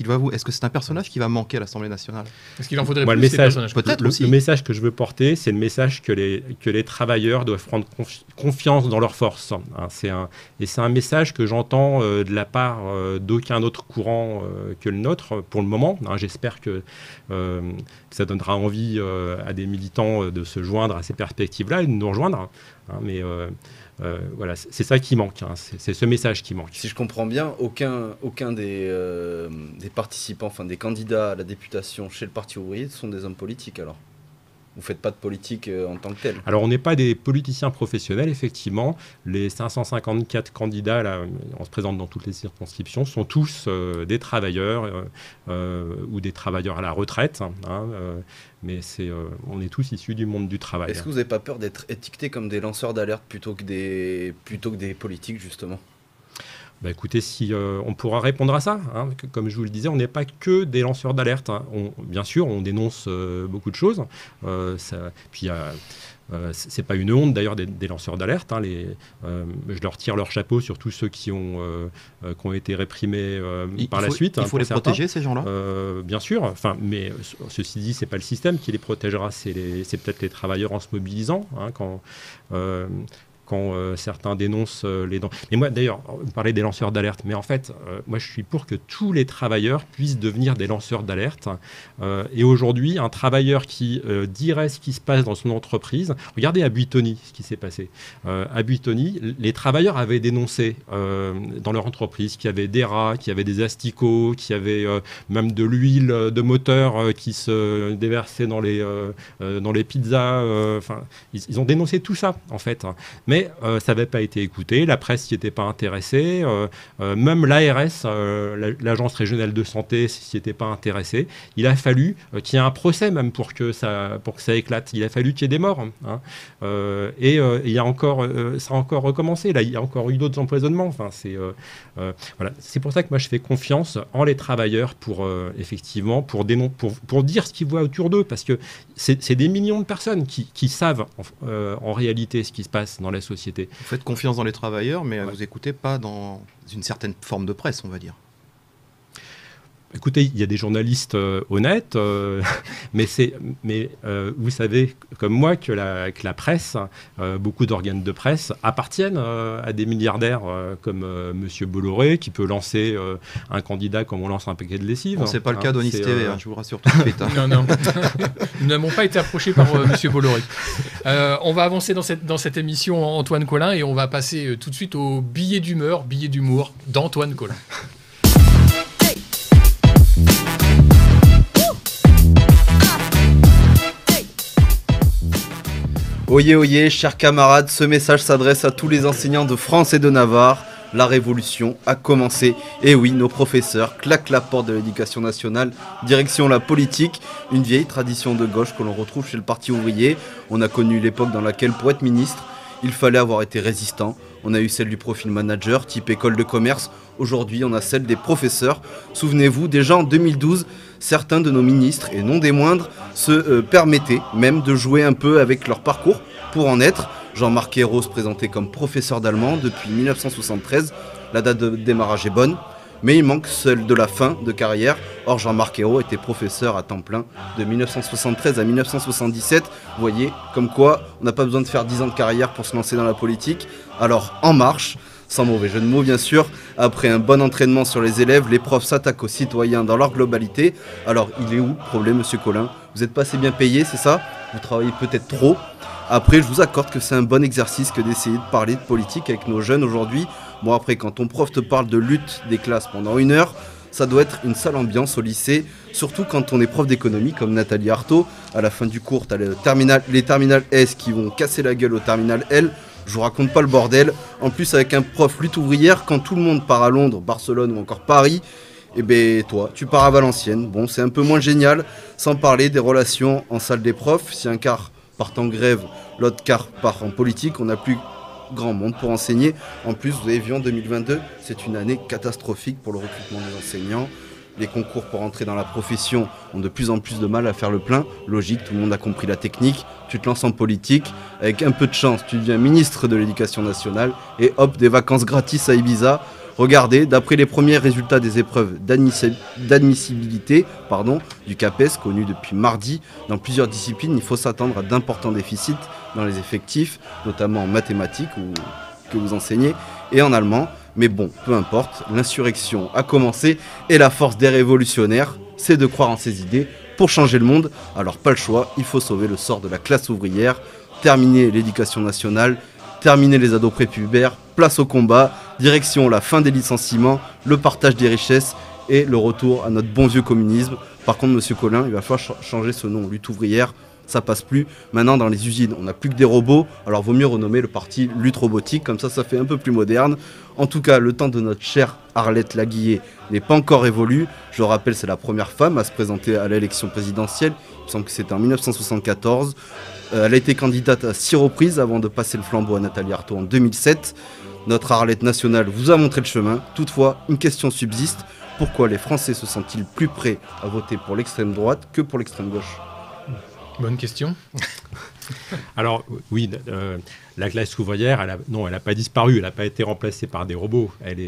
Speaker 2: que c'est un personnage qui va manquer à l'Assemblée nationale ?
Speaker 1: Est-ce qu'il en faudrait plus des personnages ?
Speaker 2: Peut-être aussi.
Speaker 3: Le message que je veux porter, c'est le message que les travailleurs doivent prendre confiance dans leurs forces. C'est un message que j'entends de la part d'aucun autre courant que le nôtre pour le moment. J'espère que ça donnera envie à des militants de se joindre à ces perspectives-là et de nous rejoindre. Mais voilà, c'est ça qui manque, c'est ce message qui manque.
Speaker 4: Si je comprends bien, aucun des participants, enfin des candidats à la députation chez le Parti ouvrier sont des hommes politiques alors ? Vous ne faites pas de politique en tant que tel ?
Speaker 3: Alors, on n'est pas des politiciens professionnels, effectivement. Les 554 candidats, là, on se présente dans toutes les circonscriptions, sont tous des travailleurs ou des travailleurs à la retraite. Mais on est tous issus du monde du travail.
Speaker 4: Est-ce que vous n'avez pas peur d'être étiquetés comme des lanceurs d'alerte plutôt que des politiques, justement ?
Speaker 3: Écoutez, on pourra répondre à ça. Comme je vous le disais, on n'est pas que des lanceurs d'alerte. Bien sûr, on dénonce beaucoup de choses. Puis c'est pas une honte d'ailleurs des lanceurs d'alerte. Je leur tire leur chapeau sur tous ceux qui ont été réprimés par la suite.
Speaker 2: Il faut les protéger, ces gens-là.
Speaker 3: Bien sûr. Mais ceci dit, c'est pas le système qui les protégera. C'est peut-être les travailleurs en se mobilisant. Quand certains dénoncent les dangers. Mais moi, d'ailleurs, vous parlez des lanceurs d'alerte, mais en fait, moi, je suis pour que tous les travailleurs puissent devenir des lanceurs d'alerte. Et aujourd'hui, un travailleur qui dirait ce qui se passe dans son entreprise, regardez à Buitoni ce qui s'est passé. À Buitoni, les travailleurs avaient dénoncé dans leur entreprise qu'il y avait des rats, qu'il y avait des asticots, qu'il y avait même de l'huile de moteur qui se déversait dans les pizzas. Ils ont dénoncé tout ça, en fait. Mais ça n'avait pas été écouté, la presse n'y était pas intéressée, même l'ARS, l'Agence régionale de santé, s'y était pas intéressée. Il a fallu qu'il y ait un procès même pour que ça éclate. Il a fallu qu'il y ait des morts. Et il y a encore, ça a encore recommencé. Là, il y a encore eu d'autres empoisonnements. Voilà. C'est pour ça que moi je fais confiance en les travailleurs pour effectivement pour dire ce qu'ils voient autour d'eux, parce que c'est des millions de personnes qui savent en réalité ce qui se passe dans la société.
Speaker 2: Vous faites confiance dans les travailleurs, mais vous n'écoutez pas dans une certaine forme de presse, on va dire.
Speaker 3: Écoutez, il y a des journalistes honnêtes, mais vous savez comme moi que la presse, beaucoup d'organes de presse appartiennent à des milliardaires comme Monsieur Bolloré, qui peut lancer un candidat comme on lance un paquet de lessive.
Speaker 2: C'est pas le cas d'Onis TV, je vous rassure tout de suite.
Speaker 1: Non. Nous n'avons pas été approchés par Monsieur Bolloré. On va avancer dans cette émission, Antoine Colin, et on va passer tout de suite au billet d'humeur, billet d'humour d'Antoine Colin.
Speaker 4: Oyez, oyez, chers camarades, ce message s'adresse à tous les enseignants de France et de Navarre. La révolution a commencé. Et oui, nos professeurs claquent la porte de l'éducation nationale, direction la politique, une vieille tradition de gauche que l'on retrouve chez le Parti ouvrier. On a connu l'époque dans laquelle, pour être ministre, il fallait avoir été résistant. On a eu celle du profil manager, type école de commerce. Aujourd'hui, on a celle des professeurs. Souvenez-vous, déjà en 2012, certains de nos ministres, et non des moindres, se permettaient même de jouer un peu avec leur parcours pour en être. Jean-Marc Ayrault se présentait comme professeur d'allemand depuis 1973. La date de démarrage est bonne, mais il manque celle de la fin de carrière. Or, Jean-Marc Ayrault était professeur à temps plein de 1973 à 1977. Vous voyez, comme quoi, on n'a pas besoin de faire 10 ans de carrière pour se lancer dans la politique. Alors, en marche, sans mauvais jeu de mots bien sûr, après un bon entraînement sur les élèves, les profs s'attaquent aux citoyens dans leur globalité. Alors, il est où le problème, monsieur Collin? Vous n'êtes pas assez bien payé, c'est ça? Vous travaillez peut-être trop. Après, je vous accorde que c'est un bon exercice que d'essayer de parler de politique avec nos jeunes aujourd'hui. Bon, après, quand ton prof te parle de lutte des classes pendant 1 heure, ça doit être une sale ambiance au lycée, surtout quand on est prof d'économie comme Nathalie Arthaud. À la fin du cours, tu as les terminales S qui vont casser la gueule au terminal L. Je vous raconte pas le bordel. En plus, avec un prof lutte ouvrière, quand tout le monde part à Londres, Barcelone ou encore Paris, et ben toi, tu pars à Valenciennes. Bon, c'est un peu moins génial, sans parler des relations en salle des profs. Si un quart part en grève, l'autre quart part en politique, on n'a plus grand monde pour enseigner. En plus, vous avez vu en 2022, c'est une année catastrophique pour le recrutement des enseignants. Les concours pour entrer dans la profession ont de plus en plus de mal à faire le plein. Logique, tout le monde a compris la technique. Tu te lances en politique, avec un peu de chance, tu deviens ministre de l'Éducation nationale et hop, des vacances gratis à Ibiza. Regardez, d'après les premiers résultats des épreuves d'admissibilité du CAPES, connu depuis mardi, dans plusieurs disciplines, il faut s'attendre à d'importants déficits dans les effectifs, notamment en mathématiques que vous enseignez, et en allemand. Mais bon, peu importe, l'insurrection a commencé et la force des révolutionnaires, c'est de croire en ses idées pour changer le monde. Alors pas le choix, il faut sauver le sort de la classe ouvrière, terminer l'éducation nationale, terminer les ados prépubères, place au combat, direction la fin des licenciements, le partage des richesses et le retour à notre bon vieux communisme. Par contre, monsieur Collin, il va falloir changer ce nom, lutte ouvrière. Ça passe plus. Maintenant, dans les usines, on n'a plus que des robots. Alors, vaut mieux renommer le parti Lutte Robotique. Comme ça fait un peu plus moderne. En tout cas, le temps de notre chère Arlette Laguillet n'est pas encore évolué. Je le rappelle, c'est la première femme à se présenter à l'élection présidentielle. Il me semble que c'était en 1974. Elle a été candidate à 6 reprises avant de passer le flambeau à Nathalie Arthaud en 2007. Notre Arlette nationale vous a montré le chemin. Toutefois, une question subsiste. Pourquoi les Français se sentent-ils plus prêts à voter pour l'extrême droite que pour l'extrême gauche ?
Speaker 1: Bonne question.
Speaker 3: Alors oui, la classe ouvrière, elle n'a pas disparu, elle n'a pas été remplacée par des robots. Elle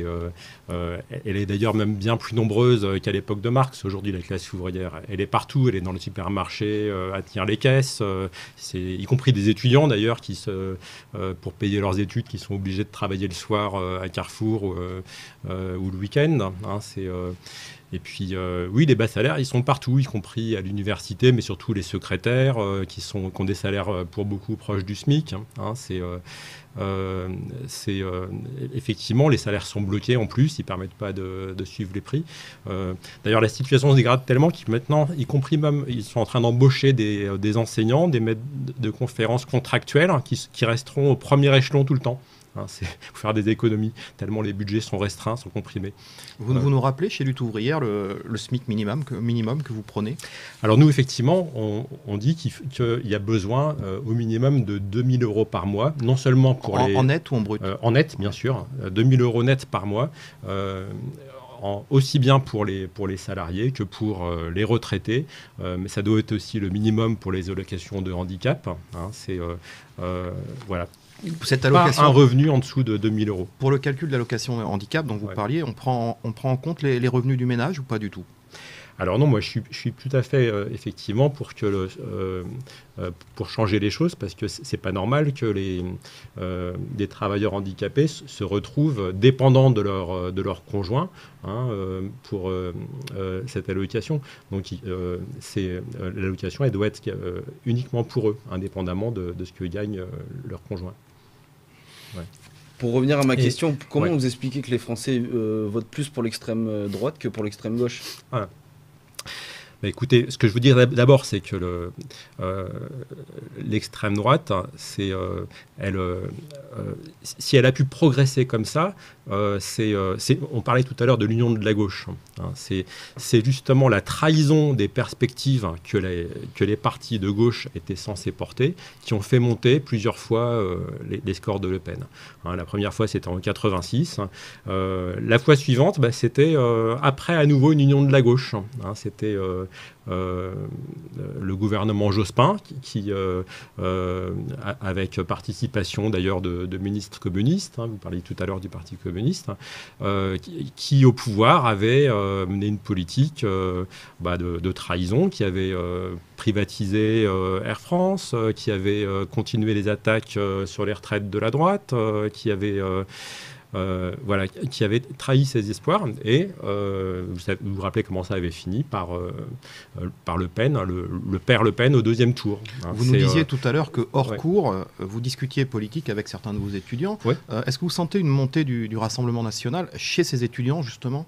Speaker 3: est d'ailleurs même bien plus nombreuse qu'à l'époque de Marx. Aujourd'hui, la classe ouvrière, elle est partout. Elle est dans le supermarché, à tenir les caisses, y compris des étudiants d'ailleurs pour payer leurs études, qui sont obligés de travailler le soir à Carrefour ou le week-end. Et puis, oui, les bas salaires, ils sont partout, y compris à l'université, mais surtout les secrétaires qui ont des salaires pour beaucoup proches du SMIC. Effectivement, les salaires sont bloqués en plus, ils ne permettent pas de suivre les prix. D'ailleurs, la situation se dégrade tellement qu'ils maintenant, y compris même, ils sont en train d'embaucher des enseignants, des maîtres de conférences contractuels qui resteront au premier échelon tout le temps. C'est pour faire des économies, tellement les budgets sont restreints, sont comprimés.
Speaker 2: Vous nous rappelez, chez Lutte ouvrière, le SMIC minimum que vous prenez ?
Speaker 3: Alors nous, effectivement, on dit qu'il y a besoin au minimum de 2 000 euros par mois, non seulement pour
Speaker 2: en net ou en brut ?
Speaker 3: En net, bien sûr, 2 000 euros net par mois. Aussi bien pour les salariés que pour les retraités, mais ça doit être aussi le minimum pour les allocations de handicap. Voilà.
Speaker 2: Cette allocation,
Speaker 3: pas un revenu en dessous de 2 000 euros.
Speaker 2: Pour le calcul de l'allocation handicap dont vous parliez, on prend en compte les revenus du ménage ou pas du tout ?
Speaker 3: Alors non, moi je suis tout à fait effectivement pour changer les choses, parce que c'est pas normal que des travailleurs handicapés se retrouvent dépendants de leur conjoint pour cette allocation. Donc l'allocation, elle doit être uniquement pour eux, indépendamment de ce que gagne leur conjoint. Ouais.
Speaker 4: Pour revenir à ma question, comment vous expliquez que les Français votent plus pour l'extrême droite que pour l'extrême gauche ?
Speaker 3: Voilà. Bah écoutez, ce que je veux dire d'abord, c'est que l'extrême droite, si elle a pu progresser comme ça, on parlait tout à l'heure de l'union de la gauche. C'est justement la trahison des perspectives que les partis de gauche étaient censés porter, qui ont fait monter plusieurs fois les scores de Le Pen. La première fois, c'était en 86. La fois suivante, c'était après à nouveau une union de la gauche. C'était le gouvernement Jospin, avec participation d'ailleurs de ministres communistes, vous parliez tout à l'heure du Parti communiste, qui au pouvoir avait mené une politique de trahison, qui avait privatisé Air France, qui avait continué les attaques sur les retraites de la droite, qui avait trahi ses espoirs. Et vous vous rappelez comment ça avait fini par Le Pen, le père Le Pen au deuxième tour.
Speaker 2: Vous nous disiez tout à l'heure que hors cours, vous discutiez politique avec certains de vos étudiants.
Speaker 3: Ouais.
Speaker 2: Est-ce que vous sentez une montée du Rassemblement national chez ces étudiants, justement ?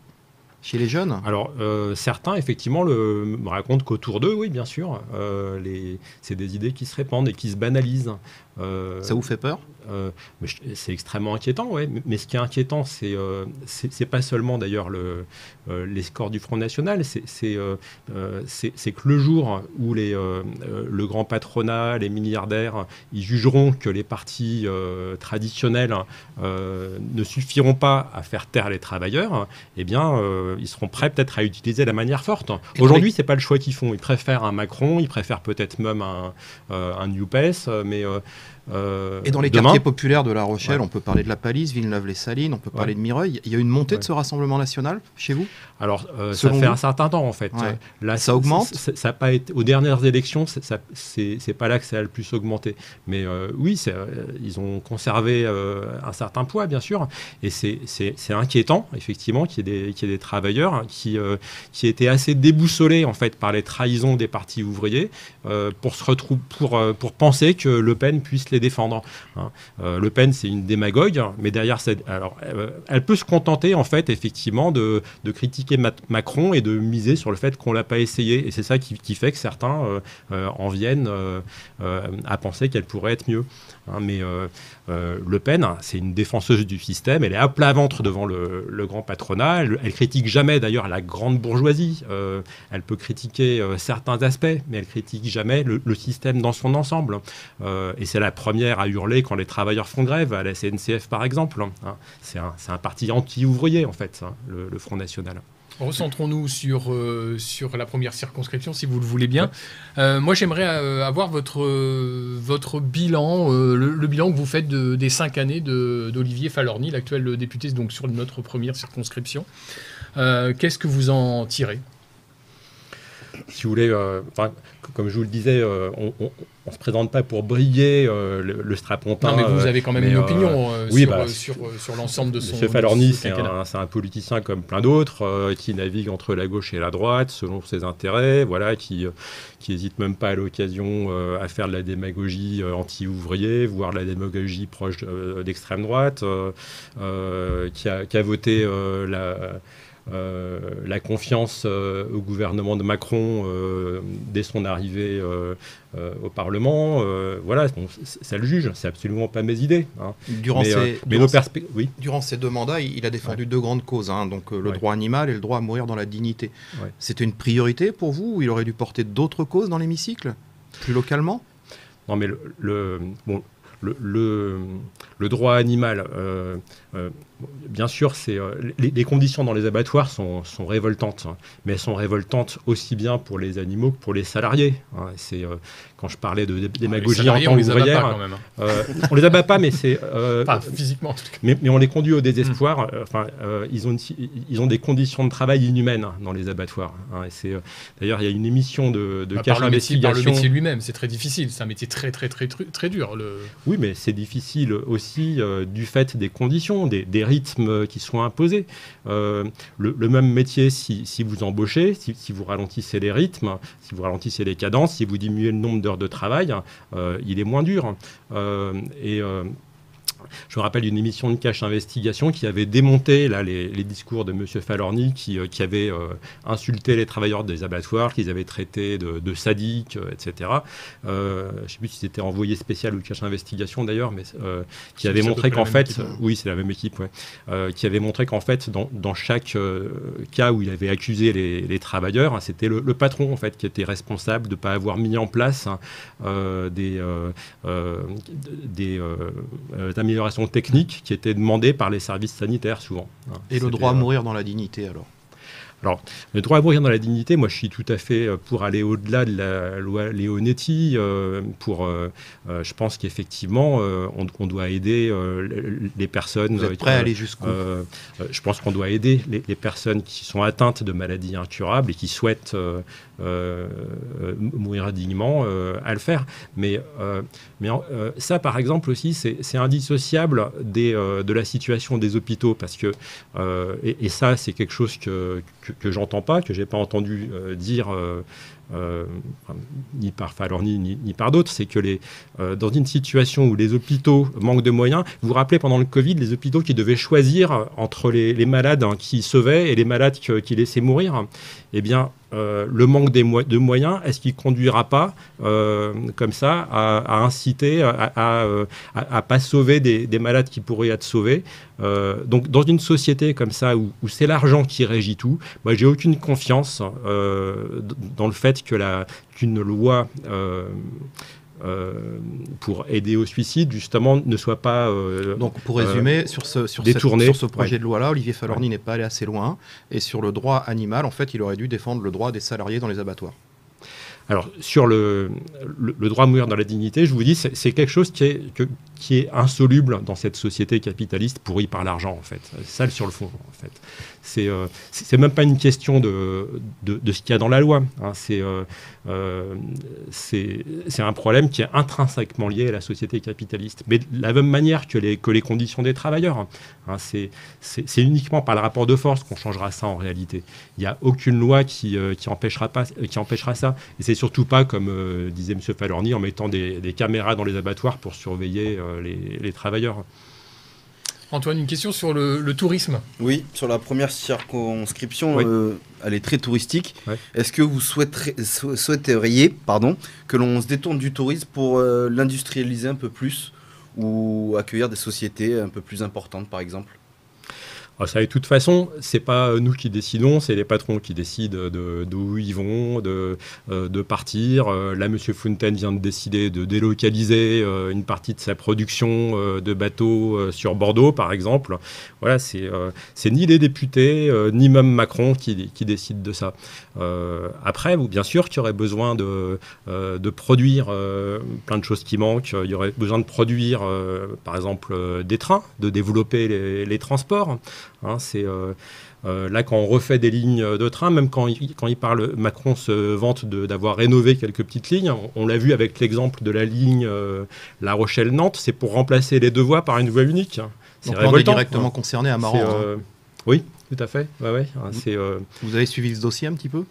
Speaker 2: Chez les jeunes ?
Speaker 3: Alors, certains, effectivement, me racontent qu'autour d'eux, oui, bien sûr, c'est des idées qui se répandent et qui se banalisent.
Speaker 2: Ça vous fait peur ?
Speaker 3: C'est extrêmement inquiétant, ouais. Mais ce qui est inquiétant, c'est pas seulement d'ailleurs les scores du Front National, c'est que le jour où le grand patronat, les milliardaires, ils jugeront que les partis traditionnels ne suffiront pas à faire taire les travailleurs, eh bien, ils seront prêts peut-être à utiliser la manière forte. Aujourd'hui, c'est pas le choix qu'ils font. Ils préfèrent un Macron, ils préfèrent peut-être même un NUPES, mais
Speaker 2: et dans les quartiers populaires de La Rochelle, on peut parler de La Palisse, Villeneuve-les-Salines, on peut parler de Mireuil. Il y a une montée de ce Rassemblement national chez vous ?
Speaker 3: Alors, ça fait un certain temps, en fait.
Speaker 2: Ouais.
Speaker 3: Là,
Speaker 2: ça augmente ?
Speaker 3: Ça a pas été, aux dernières élections, c'est pas là que ça a le plus augmenté. Mais oui, ils ont conservé un certain poids, bien sûr. Et c'est inquiétant, effectivement, qu'il y ait des travailleurs qui étaient assez déboussolés, en fait, par les trahisons des partis ouvriers pour penser que Le Pen puisse les défendre. Le Pen, c'est une démagogue, mais derrière, elle peut se contenter, en fait, effectivement, de critiquer Macron et de miser sur le fait qu'on ne l'a pas essayé. Et c'est ça qui fait que certains en viennent à penser qu'elle pourrait être mieux. Mais Le Pen, c'est une défenseuse du système. Elle est à plat ventre devant le grand patronat. Elle critique jamais, d'ailleurs, la grande bourgeoisie. Elle peut critiquer certains aspects, mais elle critique jamais le système dans son ensemble. Et c'est la première à hurler quand les travailleurs font grève, à la SNCF par exemple. C'est un parti anti-ouvrier en fait, le Front National.
Speaker 1: Recentrons-nous sur la première circonscription, si vous le voulez bien. Moi, j'aimerais avoir votre bilan, le bilan que vous faites des 5 années d'Olivier Falorni, l'actuel député donc, sur notre première circonscription. Qu'est-ce que vous en tirez ?
Speaker 3: Si vous voulez, comme je vous le disais, on ne se présente pas pour briller le strapontin.
Speaker 1: Non, mais vous avez quand même une opinion sur l'ensemble de son...
Speaker 3: M. Falorni, c'est un politicien comme plein d'autres, qui navigue entre la gauche et la droite, selon ses intérêts, voilà, qui n'hésite même pas à l'occasion à faire de la démagogie anti-ouvrier, voire de la démagogie proche d'extrême droite, qui a voté la confiance au gouvernement de Macron dès son arrivée au Parlement. Voilà, ça le juge, c'est absolument pas mes idées.
Speaker 2: Durant ces 2 mandats, il a défendu 2 grandes causes, donc le droit animal et le droit à mourir dans la dignité. Ouais. C'était une priorité pour vous ou il aurait dû porter d'autres causes dans l'hémicycle, plus localement ?
Speaker 3: Non, mais le droit animal, bien sûr, les conditions dans les abattoirs sont révoltantes, mais elles sont révoltantes aussi bien pour les animaux que pour les salariés. Quand je parlais de démagogie en tant qu'ouvrière, on les abat pas, mais c'est
Speaker 1: pas physiquement. En tout cas.
Speaker 3: Mais on les conduit au désespoir. Ils ont des conditions de travail inhumaines dans les abattoirs. D'ailleurs, il y a une émission de Cache Investigation.
Speaker 1: Par le métier lui-même, c'est très difficile. C'est un métier très très très très, très dur.
Speaker 3: Oui, mais c'est difficile aussi du fait des conditions, des rythmes qui sont imposés. Le même métier, si vous embauchez, si vous ralentissez les rythmes, si vous ralentissez les cadences, si vous diminuez le nombre d'heures de travail, il est moins dur. Je me rappelle d'une émission de Cache Investigation qui avait démonté les discours de M. Falorni qui avait insulté les travailleurs des abattoirs, qu'ils avaient traités de sadiques, etc. Je ne sais plus si c'était envoyé spécial ou Cache Investigation d'ailleurs, mais qui avait montré qu'en fait... Oui, c'est la même équipe, ouais. Qui avait montré qu'en fait, dans chaque cas où il avait accusé les travailleurs, c'était le patron en fait, qui était responsable de ne pas avoir mis en place des améliorations techniques qui étaient demandées par les services sanitaires souvent.
Speaker 2: Et le droit à mourir dans la dignité alors ?
Speaker 3: Alors, le droit à mourir dans la dignité, moi je suis tout à fait pour aller au-delà de la loi Leonetti. Je pense qu'effectivement, on doit aider les personnes.
Speaker 2: Vous êtes prêt à aller jusqu'où?
Speaker 3: Je pense qu'on doit aider les personnes qui sont atteintes de maladies incurables et qui souhaitent mourir dignement à le faire. Mais ça, par exemple, aussi, c'est indissociable de la situation des hôpitaux, parce que, et ça, c'est quelque chose que j'entends pas, que j'ai pas entendu dire ni par Falorni ni par d'autres, c'est que dans une situation où les hôpitaux manquent de moyens, vous vous rappelez pendant le Covid, les hôpitaux qui devaient choisir entre les malades qui sauvaient et les malades qui laissaient mourir, eh bien, le manque de moyens, est-ce qu'il ne conduira pas, comme ça, à inciter à pas sauver des malades qui pourraient être sauvés? Donc, dans une société comme ça, où c'est l'argent qui régit tout, moi, j'ai aucune confiance dans le fait qu'une loi pour aider au suicide, justement, ne soit pas
Speaker 2: donc, pour résumer, sur ce projet de loi-là, Olivier Falorni n'est pas allé assez loin. Et sur le droit animal, en fait, il aurait dû défendre le droit des salariés dans les abattoirs.
Speaker 3: Alors, sur le droit à mourir dans la dignité, je vous dis, c'est quelque chose qui est insoluble dans cette société capitaliste pourrie par l'argent, en fait. C'est ça, sur le fond, en fait. C'est même pas une question de ce qu'il y a dans la loi. Hein. C'est un problème qui est intrinsèquement lié à la société capitaliste. Mais de la même manière que les conditions des travailleurs. Hein, c'est uniquement par le rapport de force qu'on changera ça en réalité. Il n'y a aucune loi qui empêchera ça. Et c'est surtout pas, comme disait M. Falorni, en mettant des caméras dans les abattoirs pour surveiller les travailleurs.
Speaker 1: Antoine, une question sur le tourisme.
Speaker 4: Oui, sur la première circonscription, oui. Elle est très touristique. Ouais. Est-ce que vous souhaiteriez que l'on se détourne du tourisme pour l'industrialiser un peu plus ou accueillir des sociétés un peu plus importantes, par exemple ?
Speaker 3: Alors ça, de toute façon, c'est pas nous qui décidons, c'est les patrons qui décident d'où ils vont, de partir. Là, M. Fontaine vient de décider de délocaliser une partie de sa production de bateaux sur Bordeaux, par exemple. Voilà, c'est ni les députés, ni même Macron qui décident de ça. Après, bien sûr qu'il y aurait besoin de produire plein de choses qui manquent. Il y aurait besoin de produire, par exemple, des trains, de développer les transports. Hein, là, quand on refait des lignes de train, même quand il parle, Macron se vante d'avoir rénové quelques petites lignes. On l'a vu avec l'exemple de la ligne La Rochelle-Nantes, c'est pour remplacer les 2 voies par une voie unique.
Speaker 2: Donc là, on est directement concerné à Maran.
Speaker 3: Oui, tout à fait. Ouais.
Speaker 2: Vous avez suivi ce dossier un petit peu ?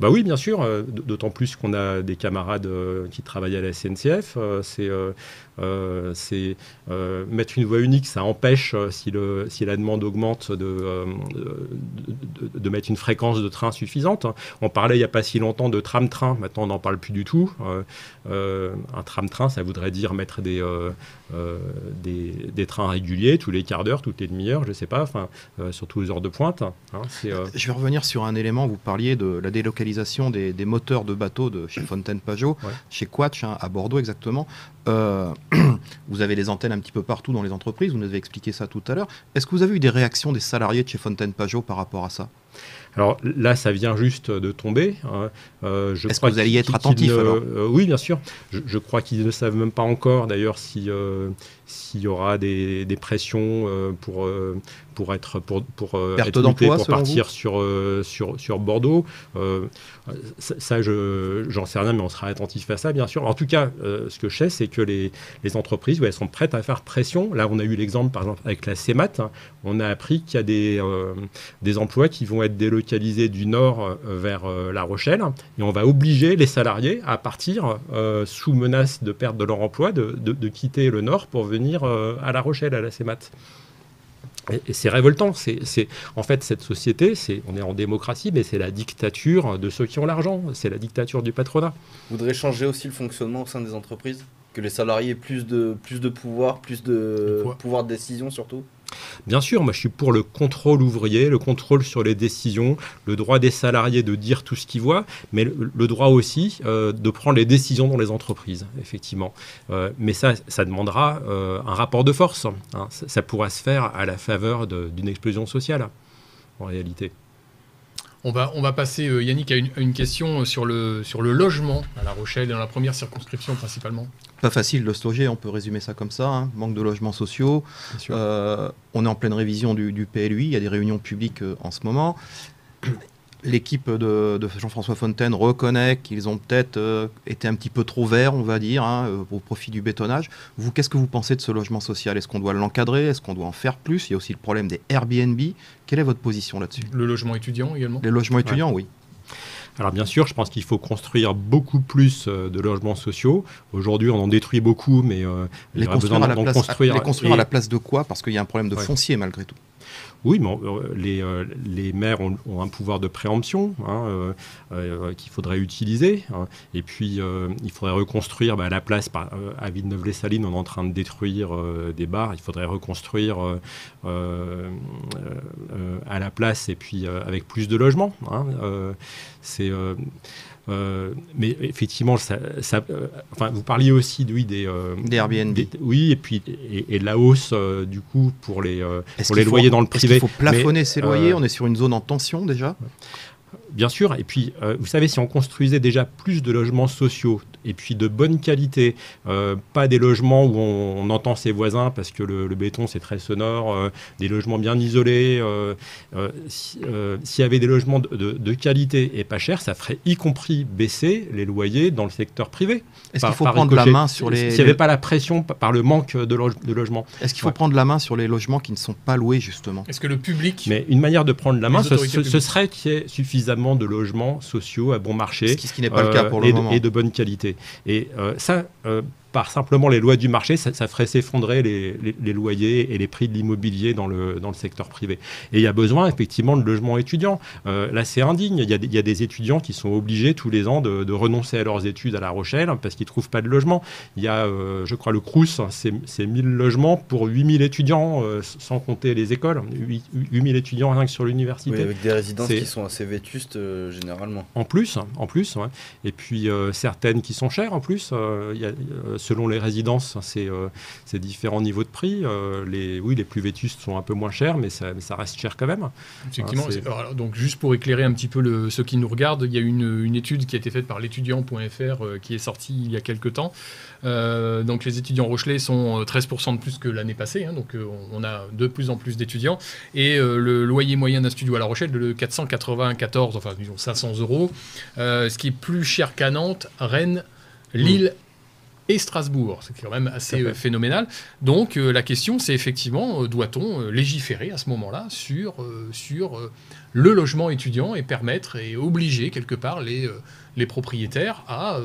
Speaker 3: Bah oui, bien sûr, d'autant plus qu'on a des camarades qui travaillent à la SNCF. Mettre une voie unique, ça empêche, si la demande augmente, de mettre une fréquence de train suffisante. On parlait il n'y a pas si longtemps de tram-train, maintenant on n'en parle plus du tout. Un tram-train, ça voudrait dire mettre des trains réguliers tous les quarts d'heure, toutes les demi-heures, je ne sais pas, surtout aux heures de pointe. Hein,
Speaker 2: Je vais revenir sur un élément, vous parliez de la délocalisation des moteurs de bateaux de chez Fontaine-Pajot, chez Quatch, à Bordeaux exactement. Vous avez des antennes un petit peu partout dans les entreprises, vous nous avez expliqué ça tout à l'heure. Est-ce que vous avez eu des réactions des salariés de chez Fontaine-Pajot par rapport à ça ?
Speaker 3: Alors là, ça vient juste de tomber.
Speaker 2: Est-ce que vous allez y être attentif alors ?
Speaker 3: Oui, bien sûr. Je crois qu'ils ne savent même pas encore, d'ailleurs, s'il y aura des pressions pour être muté, pour partir sur Bordeaux. Ça, j'en sais rien, mais on sera attentif à ça, bien sûr. En tout cas, ce que je sais, c'est que les entreprises, elles sont prêtes à faire pression. Là, on a eu l'exemple, par exemple, avec la CEMAT. On a appris qu'il y a des emplois qui vont être délocalisés du nord vers La Rochelle. Et on va obliger les salariés à partir sous menace de perte de leur emploi, de quitter le nord pour venir à La Rochelle, à la CEMAT. Et c'est révoltant. En fait, cette société, on est en démocratie, mais c'est la dictature de ceux qui ont l'argent. C'est la dictature du patronat.
Speaker 4: Vous voudrez changer aussi le fonctionnement au sein des entreprises ? Que les salariés aient plus de pouvoir, plus de pouvoir de décision surtout ?
Speaker 3: Bien sûr, moi je suis pour le contrôle ouvrier, le contrôle sur les décisions, le droit des salariés de dire tout ce qu'ils voient, mais le droit aussi de prendre les décisions dans les entreprises, effectivement. Mais ça demandera un rapport de force. Hein. Ça pourra se faire à la faveur d'une explosion sociale, en réalité.
Speaker 1: On va passer, Yannick, à une question sur le logement à La Rochelle et dans la première circonscription principalement.
Speaker 2: Pas facile de se loger, on peut résumer ça comme ça, hein. Manque de logements sociaux. On est en pleine révision du PLUI, il y a des réunions publiques en ce moment. L'équipe de Jean-François Fontaine reconnaît qu'ils ont peut-être été un petit peu trop verts, on va dire, hein, au profit du bétonnage. Vous, qu'est-ce que vous pensez de ce logement social? Est-ce qu'on doit l'encadrer? Est-ce qu'on doit en faire plus? Il y a aussi le problème des Airbnb. Quelle est votre position là-dessus?
Speaker 1: Le logement étudiant également?
Speaker 2: Les logements étudiants, oui.
Speaker 3: Alors bien sûr, je pense qu'il faut construire beaucoup plus de logements sociaux. Aujourd'hui, on en détruit beaucoup, mais il y aura besoin d'en construire.
Speaker 2: Les construire à la place de quoi? Parce qu'il y a un problème de foncier malgré tout.
Speaker 3: Oui, mais les maires ont un pouvoir de préemption qu'il faudrait utiliser. Hein. Et puis, il faudrait reconstruire à la place, à Villeneuve-les-Salines, on est en train de détruire des bars. Il faudrait reconstruire à la place et puis avec plus de logements. Hein. Mais effectivement, vous parliez aussi des
Speaker 2: Airbnb.
Speaker 3: Oui, et puis et de la hausse du coup pour les loyers dans le privé.
Speaker 2: Il faut plafonner ces loyers. On est sur une zone en tension déjà.
Speaker 3: Bien sûr, et puis vous savez, si on construisait déjà plus de logements sociaux et puis de bonne qualité, pas des logements où on entend ses voisins parce que le béton c'est très sonore, des logements bien isolés, s'il y avait des logements de qualité et pas cher, ça ferait y compris baisser les loyers dans le secteur privé.
Speaker 2: Est-ce qu'il faut prendre la main sur les...
Speaker 3: S'il n'y avait pas la pression par le manque de logements.
Speaker 2: Est-ce qu'il faut prendre la main sur les logements qui ne sont pas loués justement?
Speaker 1: Est-ce que le public...
Speaker 3: Mais une manière de prendre la main, ce serait qu'il y ait suffisamment de logements sociaux à bon marché,
Speaker 2: ce qui n'est pas le cas pour le moment.
Speaker 3: Et de bonne qualité. Et par simplement les lois du marché, ça ferait s'effondrer les loyers et les prix de l'immobilier dans le secteur privé. Et il y a besoin effectivement de logements étudiants. Là, c'est indigne. Il y a des étudiants qui sont obligés tous les ans de renoncer à leurs études à La Rochelle parce qu'ils ne trouvent pas de logement. Il y a, je crois, le Crous, c'est 1000 logements pour 8000 étudiants, sans compter les écoles. 8000 étudiants rien que sur l'université.
Speaker 4: Oui, avec des résidences qui sont assez vétustes généralement.
Speaker 3: En plus, ouais. Et puis certaines qui sont chères en plus. Selon les résidences, c'est différents niveaux de prix. Les plus vétustes sont un peu moins chers, mais ça reste cher quand même.
Speaker 1: Effectivement. Alors, donc, juste pour éclairer un petit peu ceux qui nous regardent, il y a une étude qui a été faite par l'étudiant.fr qui est sortie il y a quelques temps. Donc les étudiants rochelais sont 13% de plus que l'année passée. Hein, donc on a de plus en plus d'étudiants. Et le loyer moyen d'un studio à La Rochelle, de 494, enfin disons 500 €. Ce qui est plus cher qu'à Nantes, Rennes, Lille et Strasbourg. C'est quand même assez phénoménal. Donc la question, c'est effectivement, doit-on légiférer à ce moment-là sur le logement étudiant et permettre et obliger quelque part les propriétaires à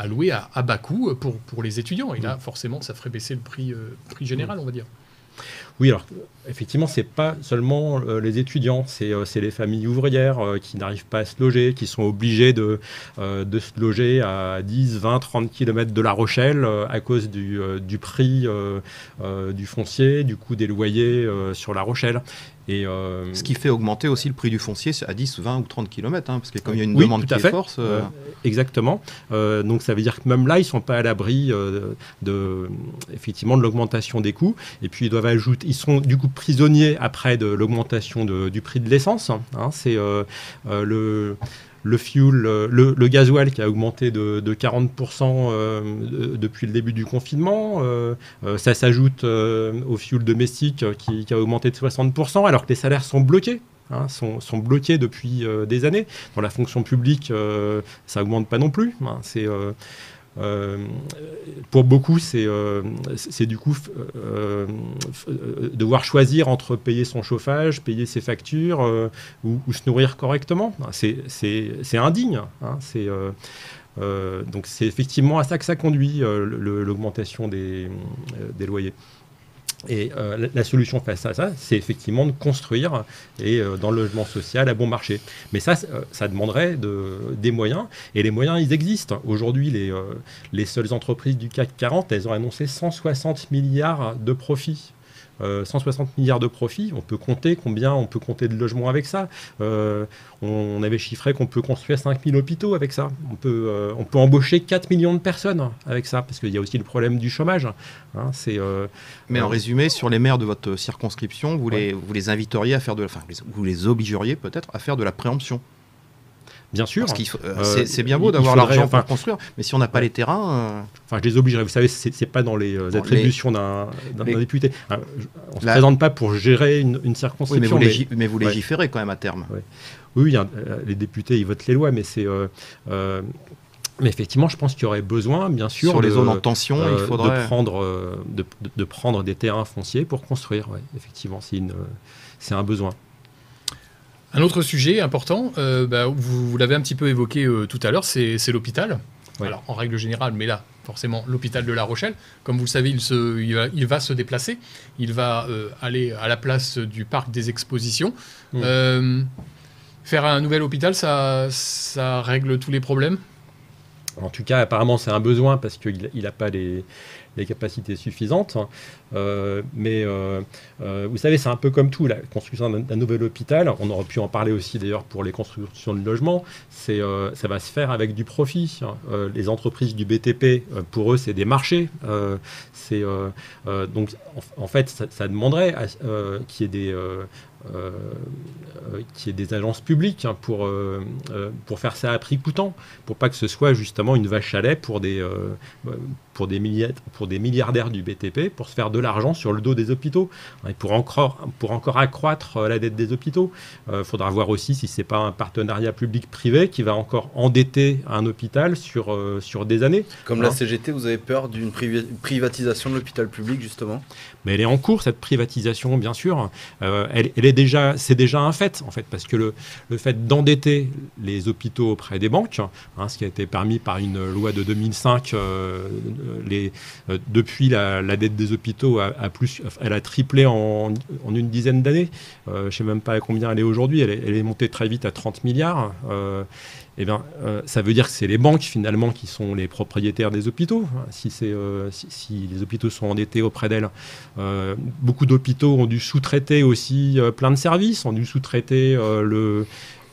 Speaker 1: louer à bas coût pour les étudiants. Et là, forcément, ça ferait baisser le prix général, on va dire.
Speaker 3: Oui, alors effectivement, c'est pas seulement les étudiants, c'est les familles ouvrières qui n'arrivent pas à se loger, qui sont obligées de se loger à 10, 20, 30 km de La Rochelle à cause du prix du foncier, du coût des loyers sur La Rochelle. Et
Speaker 2: ce qui fait augmenter aussi le prix du foncier à 10, 20 ou 30 km, hein, parce que comme il y a une demande qui est forte...
Speaker 3: Exactement. Donc ça veut dire que même là, ils ne sont pas à l'abri effectivement, de l'augmentation des coûts. Et puis ils sont du coup prisonniers après de l'augmentation du prix de l'essence. Hein. C'est le fuel, le gasoil qui a augmenté de 40% depuis le début du confinement. Ça s'ajoute au fuel domestique qui a augmenté de 60%, alors que les salaires sont bloqués. Sont bloqués depuis des années. Dans la fonction publique, ça augmente pas non plus. Pour beaucoup, c'est du coup devoir choisir entre payer son chauffage, payer ses factures ou se nourrir correctement. C'est indigne. Donc c'est effectivement à ça que ça conduit l'augmentation des loyers. Et la solution face à ça, c'est effectivement de construire dans le logement social à bon marché. Mais ça demanderait des moyens. Et les moyens, ils existent. Aujourd'hui, les seules entreprises du CAC 40, elles ont annoncé 160 milliards de profits 160 milliards de profits, on peut compter combien on peut compter de logements avec ça. On avait chiffré qu'on peut construire 5000 hôpitaux avec ça. On peut embaucher 4 millions de personnes avec ça, parce qu'il y a aussi le problème du chômage. Hein,
Speaker 2: mais en résumé, sur les maires de votre circonscription, vous les inviteriez à faire vous les obligeriez peut-être à faire de la préemption.
Speaker 3: Bien sûr.
Speaker 2: Parce c'est bien beau d'avoir l'argent pour construire, mais si on n'a pas les terrains...
Speaker 3: Enfin, je les obligerais. Vous savez, c'est pas dans les attributions d'un député. On ne se présente pas pour gérer une circonscription.
Speaker 2: Oui, mais vous légiférez quand même à terme.
Speaker 3: Oui, les députés, ils votent les lois, mais c'est... Mais effectivement, je pense qu'il y aurait besoin, bien sûr,
Speaker 2: sur les zones en tension, il faudrait
Speaker 3: de prendre des terrains fonciers pour construire. Ouais, effectivement, c'est un besoin.
Speaker 1: Un autre sujet important, vous l'avez un petit peu évoqué tout à l'heure, c'est l'hôpital. Ouais. Alors, en règle générale, mais là, forcément, l'hôpital de La Rochelle, comme vous le savez, il va se déplacer. Il va aller à la place du parc des expositions. Faire un nouvel hôpital, ça règle tous les problèmes?
Speaker 3: En tout cas, apparemment, c'est un besoin parce qu'il n'a pas les capacités suffisantes. Mais vous savez, c'est un peu comme tout, la construction d'un nouvel hôpital. On aurait pu en parler aussi d'ailleurs pour les constructions de logements. Ça va se faire avec du profit. Les entreprises du BTP, pour eux, c'est des marchés. Donc, en fait, ça demanderait qu'il y ait des agences publiques pour faire ça à prix coûtant, pour pas que ce soit justement une vache à lait pour des milliardaires du BTP pour se faire de l'argent sur le dos des hôpitaux et pour encore accroître la dette des hôpitaux. Faudra voir aussi si c'est pas un partenariat public-privé qui va encore endetter un hôpital sur des années.
Speaker 4: Comme la CGT, vous avez peur d'une privatisation de l'hôpital public justement?
Speaker 3: Mais elle est en cours, cette privatisation, bien sûr. C'est déjà un fait, en fait, parce que le fait d'endetter les hôpitaux auprès des banques, ce qui a été permis par une loi de 2005, depuis la dette des hôpitaux elle a triplé en une dizaine d'années. Je ne sais même pas à combien elle est aujourd'hui. Elle est montée très vite à 30 milliards. Ça veut dire que c'est les banques finalement qui sont les propriétaires des hôpitaux. Si les hôpitaux sont endettés auprès d'elles, beaucoup d'hôpitaux ont dû sous-traiter aussi plein de services, ont dû sous-traiter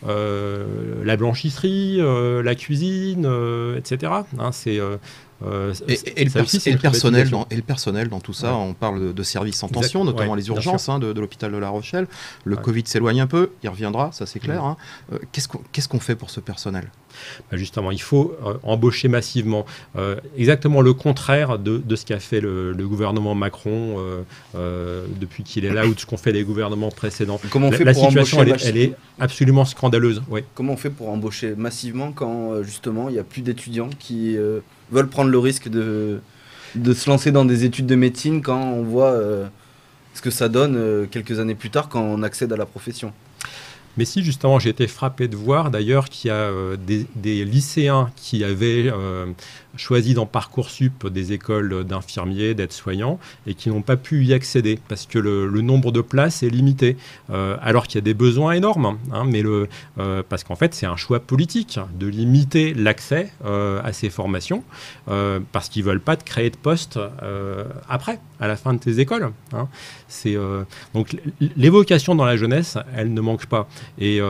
Speaker 3: la blanchisserie, la cuisine, etc.
Speaker 2: Et le personnel dans tout ça, on parle de services en tension, notamment les urgences de l'hôpital de La Rochelle. Le Covid s'éloigne un peu, il reviendra, ça c'est clair. Qu'est-ce qu'on fait pour ce personnel?
Speaker 3: Justement, il faut embaucher massivement. Exactement le contraire de ce qu'a fait le gouvernement Macron depuis qu'il est là, ou de ce qu'ont fait les gouvernements précédents. La situation, elle est absolument scandaleuse. Oui.
Speaker 4: Comment on fait pour embaucher massivement quand justement il n'y a plus d'étudiants qui veulent prendre le risque de se lancer dans des études de médecine quand on voit ce que ça donne quelques années plus tard quand on accède à la profession?
Speaker 3: Mais si, justement, j'ai été frappé de voir d'ailleurs qu'il y a des lycéens qui avaient choisi dans Parcoursup des écoles d'infirmiers, d'aides-soignants, et qui n'ont pas pu y accéder parce que le nombre de places est limité, alors qu'il y a des besoins énormes. Parce qu'en fait, c'est un choix politique de limiter l'accès à ces formations, parce qu'ils ne veulent pas créer de postes après, à la fin de tes écoles. Donc les vocations dans la jeunesse, elles ne manquent pas. Et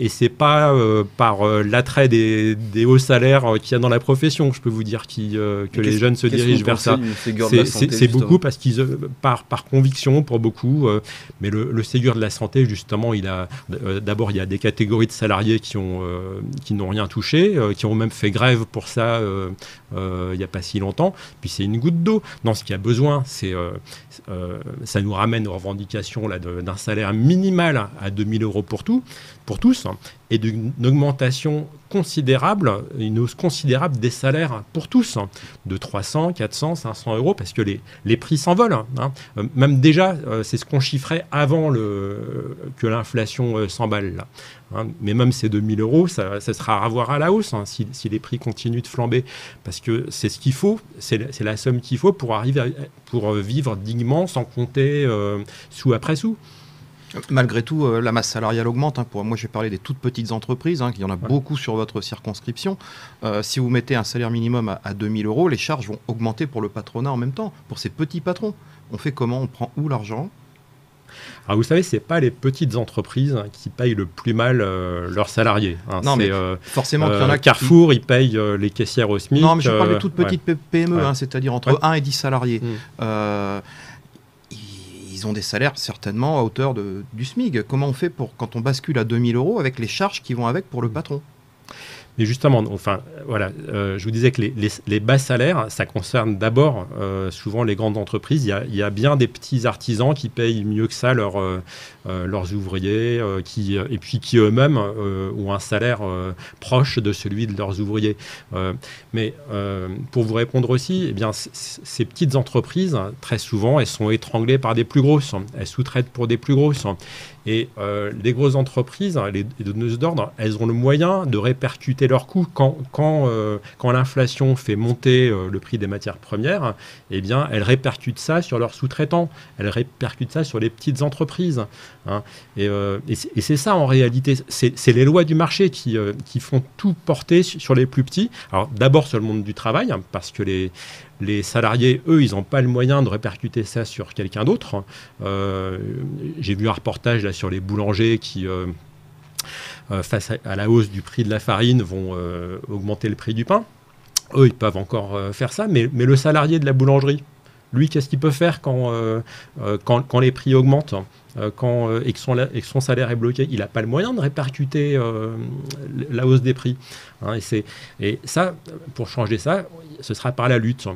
Speaker 3: c'est pas par l'attrait des hauts salaires qu'il y a dans la profession, je peux vous dire, que les jeunes se dirigent vers ça. C'est beaucoup parce qu'ils, par conviction pour beaucoup, mais le Ségur de la santé, justement, d'abord il y a des catégories de salariés qui n'ont rien touché, qui ont même fait grève pour ça il n'y a pas si longtemps. Puis c'est une goutte d'eau. Non, ce qu'il y a besoin, ça nous ramène aux revendications d'un salaire minimal à 2 000 € pour tous, et d'une augmentation considérable, une hausse considérable des salaires pour tous, de 300, 400, 500 €, parce que les prix s'envolent. Même déjà, c'est ce qu'on chiffrait avant que l'inflation s'emballe. Mais même ces 2 000 €, ça sera à voir à la hausse si les prix continuent de flamber, parce que c'est ce qu'il faut, c'est la somme qu'il faut pour vivre dignement, sans compter sou après sou.
Speaker 2: Malgré tout, la masse salariale augmente. Moi, je vais parler des toutes petites entreprises, il y en a beaucoup sur votre circonscription. Si vous mettez un salaire minimum à 2 000 €, les charges vont augmenter pour le patronat en même temps, pour ces petits patrons. On fait comment? On prend où l'argent?
Speaker 3: Alors vous savez, ce n'est pas les petites entreprises qui payent le plus mal leurs salariés. Hein.
Speaker 2: Non, mais forcément qu'il y en a
Speaker 3: Carrefour, ils payent les caissières au SMIC.
Speaker 2: Non, mais je parle de toutes petites PME, hein, c'est-à-dire entre 1 et 10 salariés. Ils ont des salaires certainement à hauteur du SMIC. Comment on fait quand on bascule à 2000 € avec les charges qui vont avec pour le patron ?
Speaker 3: Mais justement, enfin, voilà, je vous disais que les bas salaires, ça concerne d'abord souvent les grandes entreprises. Il y a bien des petits artisans qui payent mieux que ça leurs ouvriers, et puis qui eux-mêmes ont un salaire proche de celui de leurs ouvriers. Mais pour vous répondre aussi, eh bien, ces petites entreprises, très souvent, elles sont étranglées par des plus grosses. Elles sous-traitent pour des plus grosses. Et les grosses entreprises, les donneuses d'ordre, elles ont le moyen de répercuter leurs coûts. Quand l'inflation fait monter le prix des matières premières, eh bien, elles répercutent ça sur leurs sous-traitants. Elles répercutent ça sur les petites entreprises. Hein. Et c'est ça, en réalité. C'est les lois du marché qui font tout porter sur les plus petits. Alors, d'abord sur le monde du travail, hein, parce que les salariés, eux, ils n'ont pas le moyen de répercuter ça sur quelqu'un d'autre. J'ai vu un reportage là, sur les boulangers qui, face à la hausse du prix de la farine, vont augmenter le prix du pain. Eux, ils peuvent encore faire ça, mais le salarié de la boulangerie, lui, qu'est-ce qu'il peut faire quand les prix augmentent et que son salaire est bloqué? Il n'a pas le moyen de répercuter la hausse des prix. Hein, et ça, pour changer ça, ce sera par la lutte.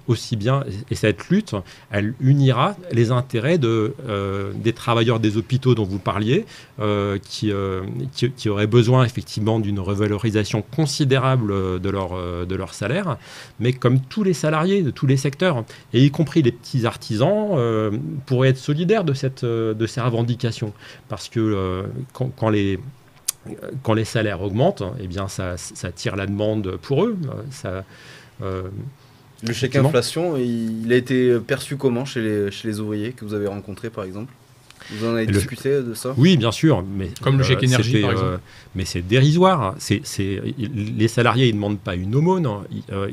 Speaker 3: Aussi bien, et cette lutte, elle unira les intérêts des travailleurs des hôpitaux dont vous parliez, qui auraient besoin effectivement d'une revalorisation considérable de leur salaire, mais comme tous les salariés de tous les secteurs, et y compris les petits artisans, pourraient être solidaires de ces revendications. Parce que quand les salaires augmentent, eh bien ça tire la demande pour eux.
Speaker 4: Le chèque inflation, il a été perçu comment chez les ouvriers que vous avez rencontrés, par exemple? Vous en avez discuté de ça?
Speaker 3: Oui, bien sûr. Mais,
Speaker 1: comme le chèque énergie, par exemple.
Speaker 3: Mais c'est dérisoire. Les salariés, ils ne demandent pas une aumône.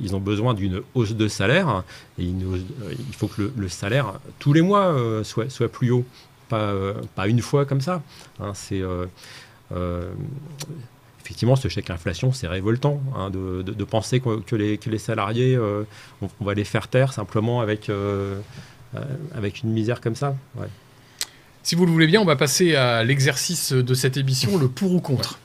Speaker 3: Ils ont besoin d'une hausse de salaire. Et il faut que le salaire, tous les mois, soit plus haut. Pas une fois comme ça. Hein, effectivement, ce chèque inflation, c'est révoltant hein, de penser que les salariés, on va les faire taire simplement avec une misère comme ça. Ouais.
Speaker 1: Si vous le voulez bien, on va passer à l'exercice de cette émission, le pour ou contre.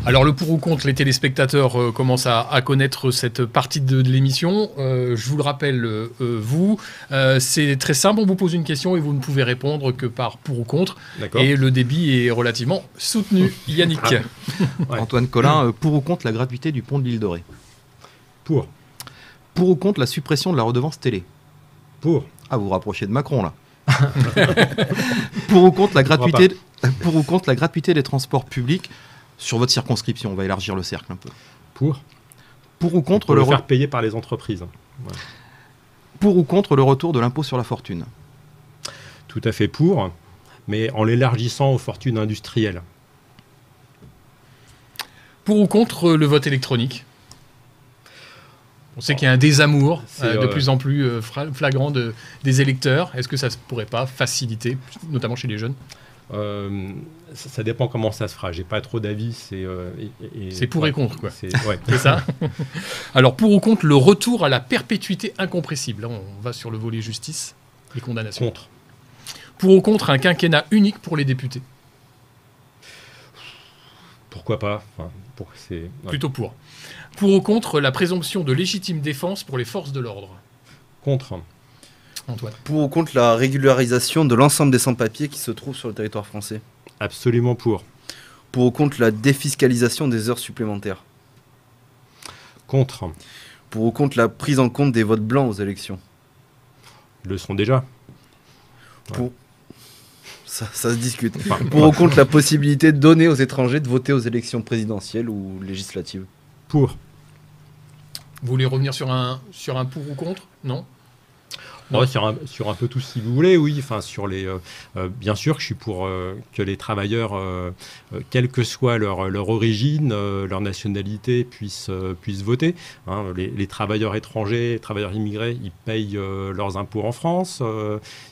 Speaker 1: Alors le pour ou contre, les téléspectateurs commencent à connaître cette partie de l'émission. Je vous le rappelle, c'est très simple, on vous pose une question et vous ne pouvez répondre que par pour ou contre. D'accord. Et le débit est relativement soutenu. Yannick.
Speaker 2: Ouais. Antoine Collin, pour ou contre la gratuité du pont de l'Île de Ré?
Speaker 3: Pour.
Speaker 2: Pour ou contre la suppression de la redevance télé?
Speaker 3: Pour.
Speaker 2: Ah, vous vous rapprochez de Macron là. Pour ou contre la gratuité des transports publics sur votre circonscription? On va élargir le cercle un peu.
Speaker 3: Pour
Speaker 2: ou contre
Speaker 3: le faire payer par les entreprises. Ouais.
Speaker 2: Pour ou contre le retour de l'impôt sur la fortune?
Speaker 3: Tout à fait pour, mais en l'élargissant aux fortunes industrielles.
Speaker 1: Pour ou contre le vote électronique? On sait qu'il y a un désamour de plus en plus flagrant des électeurs. Est-ce que ça ne pourrait pas faciliter, notamment chez les jeunes?
Speaker 3: Ça dépend comment ça se fera. J'ai pas trop d'avis.
Speaker 1: C'est pour et contre, quoi.
Speaker 3: C'est
Speaker 1: ça. Alors, pour ou contre le retour à la perpétuité incompressible? Là, on va sur le volet justice et condamnation.
Speaker 3: Contre.
Speaker 1: Pour ou contre un quinquennat unique pour les députés?
Speaker 3: Pourquoi pas
Speaker 1: Plutôt pour. Pour ou contre la présomption de légitime défense pour les forces de l'ordre?
Speaker 3: Contre.
Speaker 1: Antoine.
Speaker 4: Pour ou contre la régularisation de l'ensemble des sans-papiers qui se trouvent sur le territoire français?
Speaker 3: Absolument pour.
Speaker 4: Pour ou contre la défiscalisation des heures supplémentaires?
Speaker 3: Contre.
Speaker 4: Pour ou contre la prise en compte des votes blancs aux élections?
Speaker 3: Ils le sont déjà.
Speaker 4: Ça se discute. Pour ou contre la possibilité de donner aux étrangers de voter aux élections présidentielles ou législatives?
Speaker 3: Pour.
Speaker 1: Vous voulez revenir sur un pour ou contre? Non?
Speaker 3: Sur un peu tout, si vous voulez, oui. Enfin, bien sûr que je suis pour que les travailleurs, quelle que soit leur origine, leur nationalité, puissent voter. Hein. Les travailleurs étrangers, les travailleurs immigrés, ils payent leurs impôts en France,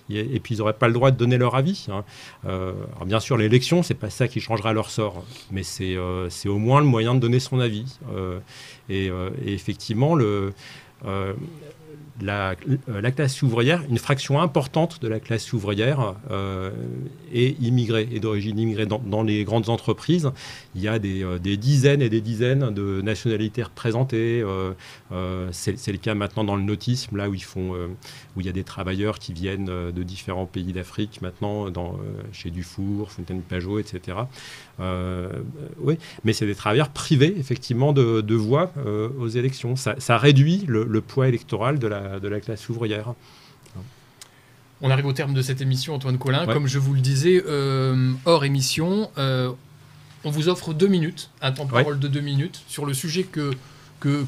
Speaker 3: et puis ils n'auraient pas le droit de donner leur avis. Hein. Alors bien sûr, l'élection, c'est pas ça qui changera leur sort, mais c'est au moins le moyen de donner son avis. Et effectivement, la classe ouvrière, une fraction importante de la classe ouvrière est immigrée, et d'origine immigrée. Dans les grandes entreprises, il y a des dizaines et des dizaines de nationalités représentées. C'est le cas maintenant dans le nautisme, là où il y a des travailleurs qui viennent de différents pays d'Afrique maintenant, chez Dufour, Fontaine-Pajot, etc. Oui, mais c'est des travailleurs privés, effectivement, de voix aux élections. Ça réduit le poids électoral de la classe ouvrière.
Speaker 1: On arrive au terme de cette émission, Antoine Collin.
Speaker 3: Ouais.
Speaker 1: Comme je vous le disais, hors émission, on vous offre 2 minutes, un temps de parole de 2 minutes, sur le sujet que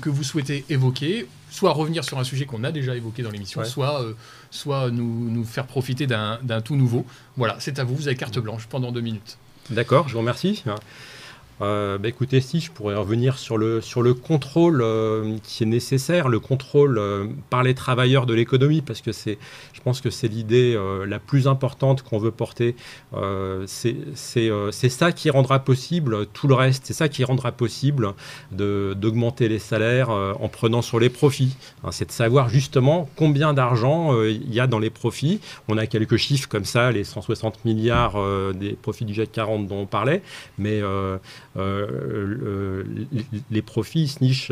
Speaker 1: vous souhaitez évoquer, soit revenir sur un sujet qu'on a déjà évoqué dans l'émission, soit nous faire profiter d'un tout nouveau. Voilà, c'est à vous, vous avez carte blanche pendant 2 minutes.
Speaker 3: D'accord, je vous remercie. Écoutez, si je pourrais revenir sur le contrôle qui est nécessaire, le contrôle par les travailleurs de l'économie, parce que je pense que c'est l'idée la plus importante qu'on veut porter. C'est ça qui rendra possible tout le reste. C'est ça qui rendra possible d'augmenter les salaires en prenant sur les profits. Hein, c'est de savoir justement combien d'argent il y a dans les profits. On a quelques chiffres comme ça, les 160 milliards des profits du CAC 40 dont on parlait, mais les profits se nichent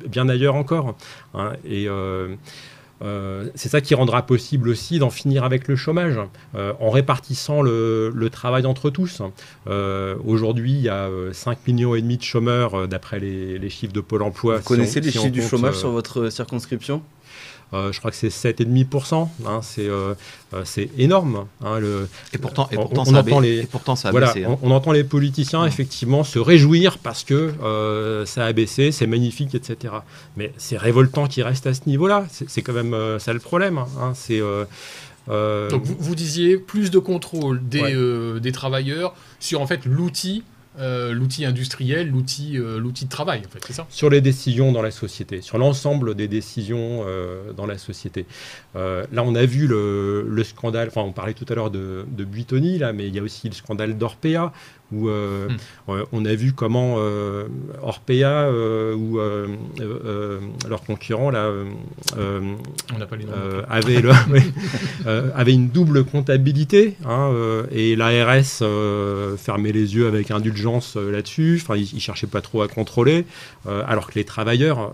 Speaker 3: bien ailleurs encore. Hein, et c'est ça qui rendra possible aussi d'en finir avec le chômage, en répartissant le travail entre tous. Aujourd'hui, il y a 5,5 millions de chômeurs, d'après les chiffres de Pôle emploi.
Speaker 4: Vous connaissez les chiffres du chômage sur votre circonscription ?
Speaker 3: Je crois que c'est 7,5%. Hein, c'est énorme. Hein,
Speaker 2: et pourtant, ça a baissé. Hein.
Speaker 3: On entend les politiciens effectivement se réjouir parce que ça a baissé, c'est magnifique, etc. Mais c'est révoltant qu'il reste à ce niveau-là. C'est quand même ça le problème. Hein,
Speaker 1: Donc vous disiez plus de contrôle des travailleurs sur en fait l'outil industriel, l'outil de travail, en fait, c'est ça ?
Speaker 3: Sur les décisions dans la société, sur l'ensemble des décisions dans la société. Là, on a vu le scandale, enfin, on parlait tout à l'heure de Buitoni, là, mais il y a aussi le scandale d'Orpea, où on a vu comment Orpea ou leur concurrent là,
Speaker 1: on n'a pas les noms,
Speaker 3: avait une double comptabilité, hein, et l'ARS fermait les yeux avec indulgence là-dessus. Enfin, ils cherchaient pas trop à contrôler, alors que les travailleurs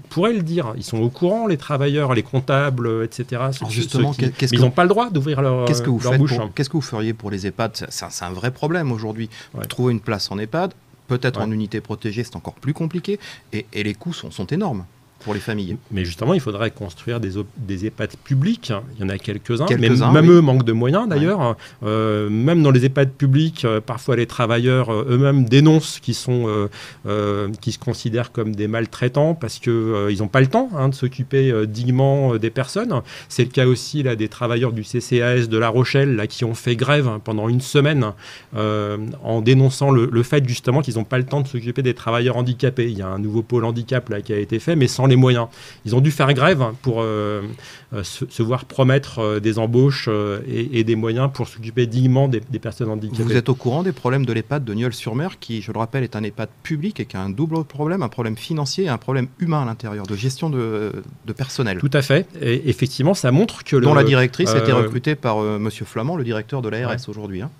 Speaker 3: pourraient le dire. Ils sont au courant, les travailleurs, les comptables, etc.
Speaker 2: Alors justement,
Speaker 3: ils n'ont pas le droit d'ouvrir leur bouche.
Speaker 2: Qu'est-ce que vous feriez pour les EHPAD ? C'est un vrai problème aujourd'hui. Trouver une place en EHPAD, peut-être en unité protégée, c'est encore plus compliqué. Et les coûts sont énormes pour les familles.
Speaker 3: Mais justement, il faudrait construire des EHPAD publics. Il y en a quelques-uns, mais même eux manquent de moyens d'ailleurs. Ouais. Même dans les EHPAD publics, parfois les travailleurs eux-mêmes dénoncent qu'ils se considèrent comme des maltraitants parce qu'ils n'ont pas le temps de s'occuper dignement des personnes. C'est le cas aussi là, des travailleurs du CCAS de La Rochelle là, qui ont fait grève pendant une semaine en dénonçant le fait justement qu'ils n'ont pas le temps de s'occuper des travailleurs handicapés. Il y a un nouveau pôle handicap là, qui a été fait, mais sans les moyens. Ils ont dû faire grève pour se voir promettre des embauches et des moyens pour s'occuper dignement des personnes handicapées.
Speaker 2: Vous êtes au courant des problèmes de l'EHPAD de Nieul-sur-Mer, qui, je le rappelle, est un EHPAD public et qui a un double problème, un problème financier et un problème humain à l'intérieur, de gestion de personnel.
Speaker 3: Tout à fait. Et effectivement, ça montre que...
Speaker 2: Dont la directrice a été recrutée par Monsieur Flamand, le directeur de l'ARS aujourd'hui. Hein.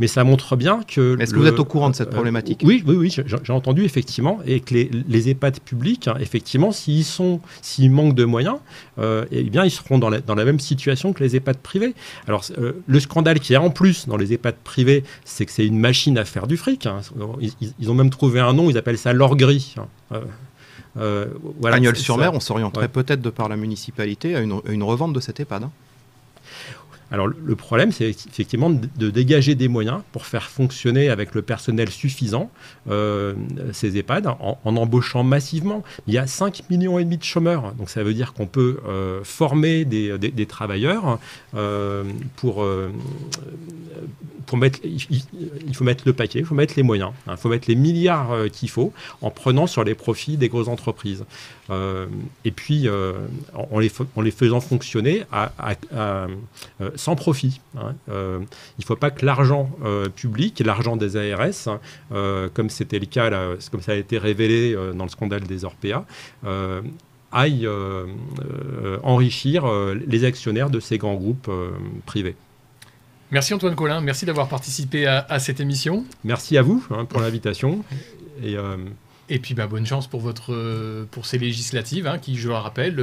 Speaker 3: Mais ça montre bien que...
Speaker 2: Est-ce que vous êtes au courant de cette problématique ?
Speaker 3: Oui, j'ai entendu effectivement, et que les EHPAD publics, effectivement, s'ils manquent de moyens, eh bien, ils seront dans la même situation que les EHPAD privés. Alors, le scandale qu'il y a en plus dans les EHPAD privés, c'est que c'est une machine à faire du fric. Hein. Ils ont même trouvé un nom, ils appellent ça l'or gris.
Speaker 2: Voilà, à Nieul-sur-Mer, on s'orienterait peut-être de par la municipalité à une revente de cet EHPAD. Hein.
Speaker 3: Alors le problème, c'est effectivement de dégager des moyens pour faire fonctionner avec le personnel suffisant ces EHPAD en embauchant massivement. Il y a 5,5 millions de chômeurs, donc ça veut dire qu'on peut former des travailleurs pour mettre, il faut mettre le paquet, il faut mettre les moyens, il faut mettre les milliards qu'il faut en prenant sur les profits des grosses entreprises. Et puis en les faisant fonctionner sans profit. Il ne faut pas que l'argent public, l'argent des ARS, comme c'était le cas, là, comme ça a été révélé dans le scandale des Orpea, aille enrichir les actionnaires de ces grands groupes privés.
Speaker 1: Merci Antoine Collin, merci d'avoir participé à cette émission.
Speaker 3: Merci à vous pour l'invitation.
Speaker 1: Et puis bonne chance pour ces législatives qui, je le rappelle,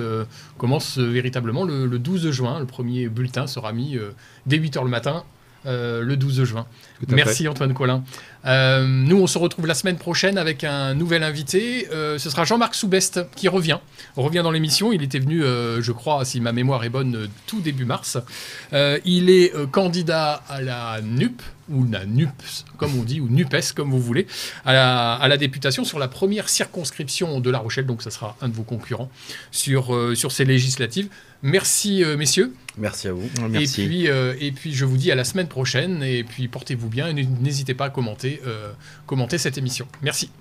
Speaker 1: commencent véritablement le 12 juin. Le premier bulletin sera mis dès 8h le matin, le 12 juin. Merci Antoine Collin. Nous, on se retrouve la semaine prochaine avec un nouvel invité. Ce sera Jean-Marc Soubest qui revient dans l'émission. Il était venu, je crois, si ma mémoire est bonne, tout début mars. Il est candidat à la NUP, ou la NUPS, comme on dit, ou NUPES, comme vous voulez, à la députation sur la première circonscription de La Rochelle. Donc, ça sera un de vos concurrents sur ces législatives. Merci, messieurs.
Speaker 4: Merci à vous.
Speaker 2: Merci.
Speaker 1: Et puis, je vous dis à la semaine prochaine. Et puis, portez-vous bien et n'hésitez pas à commenter cette émission. Merci.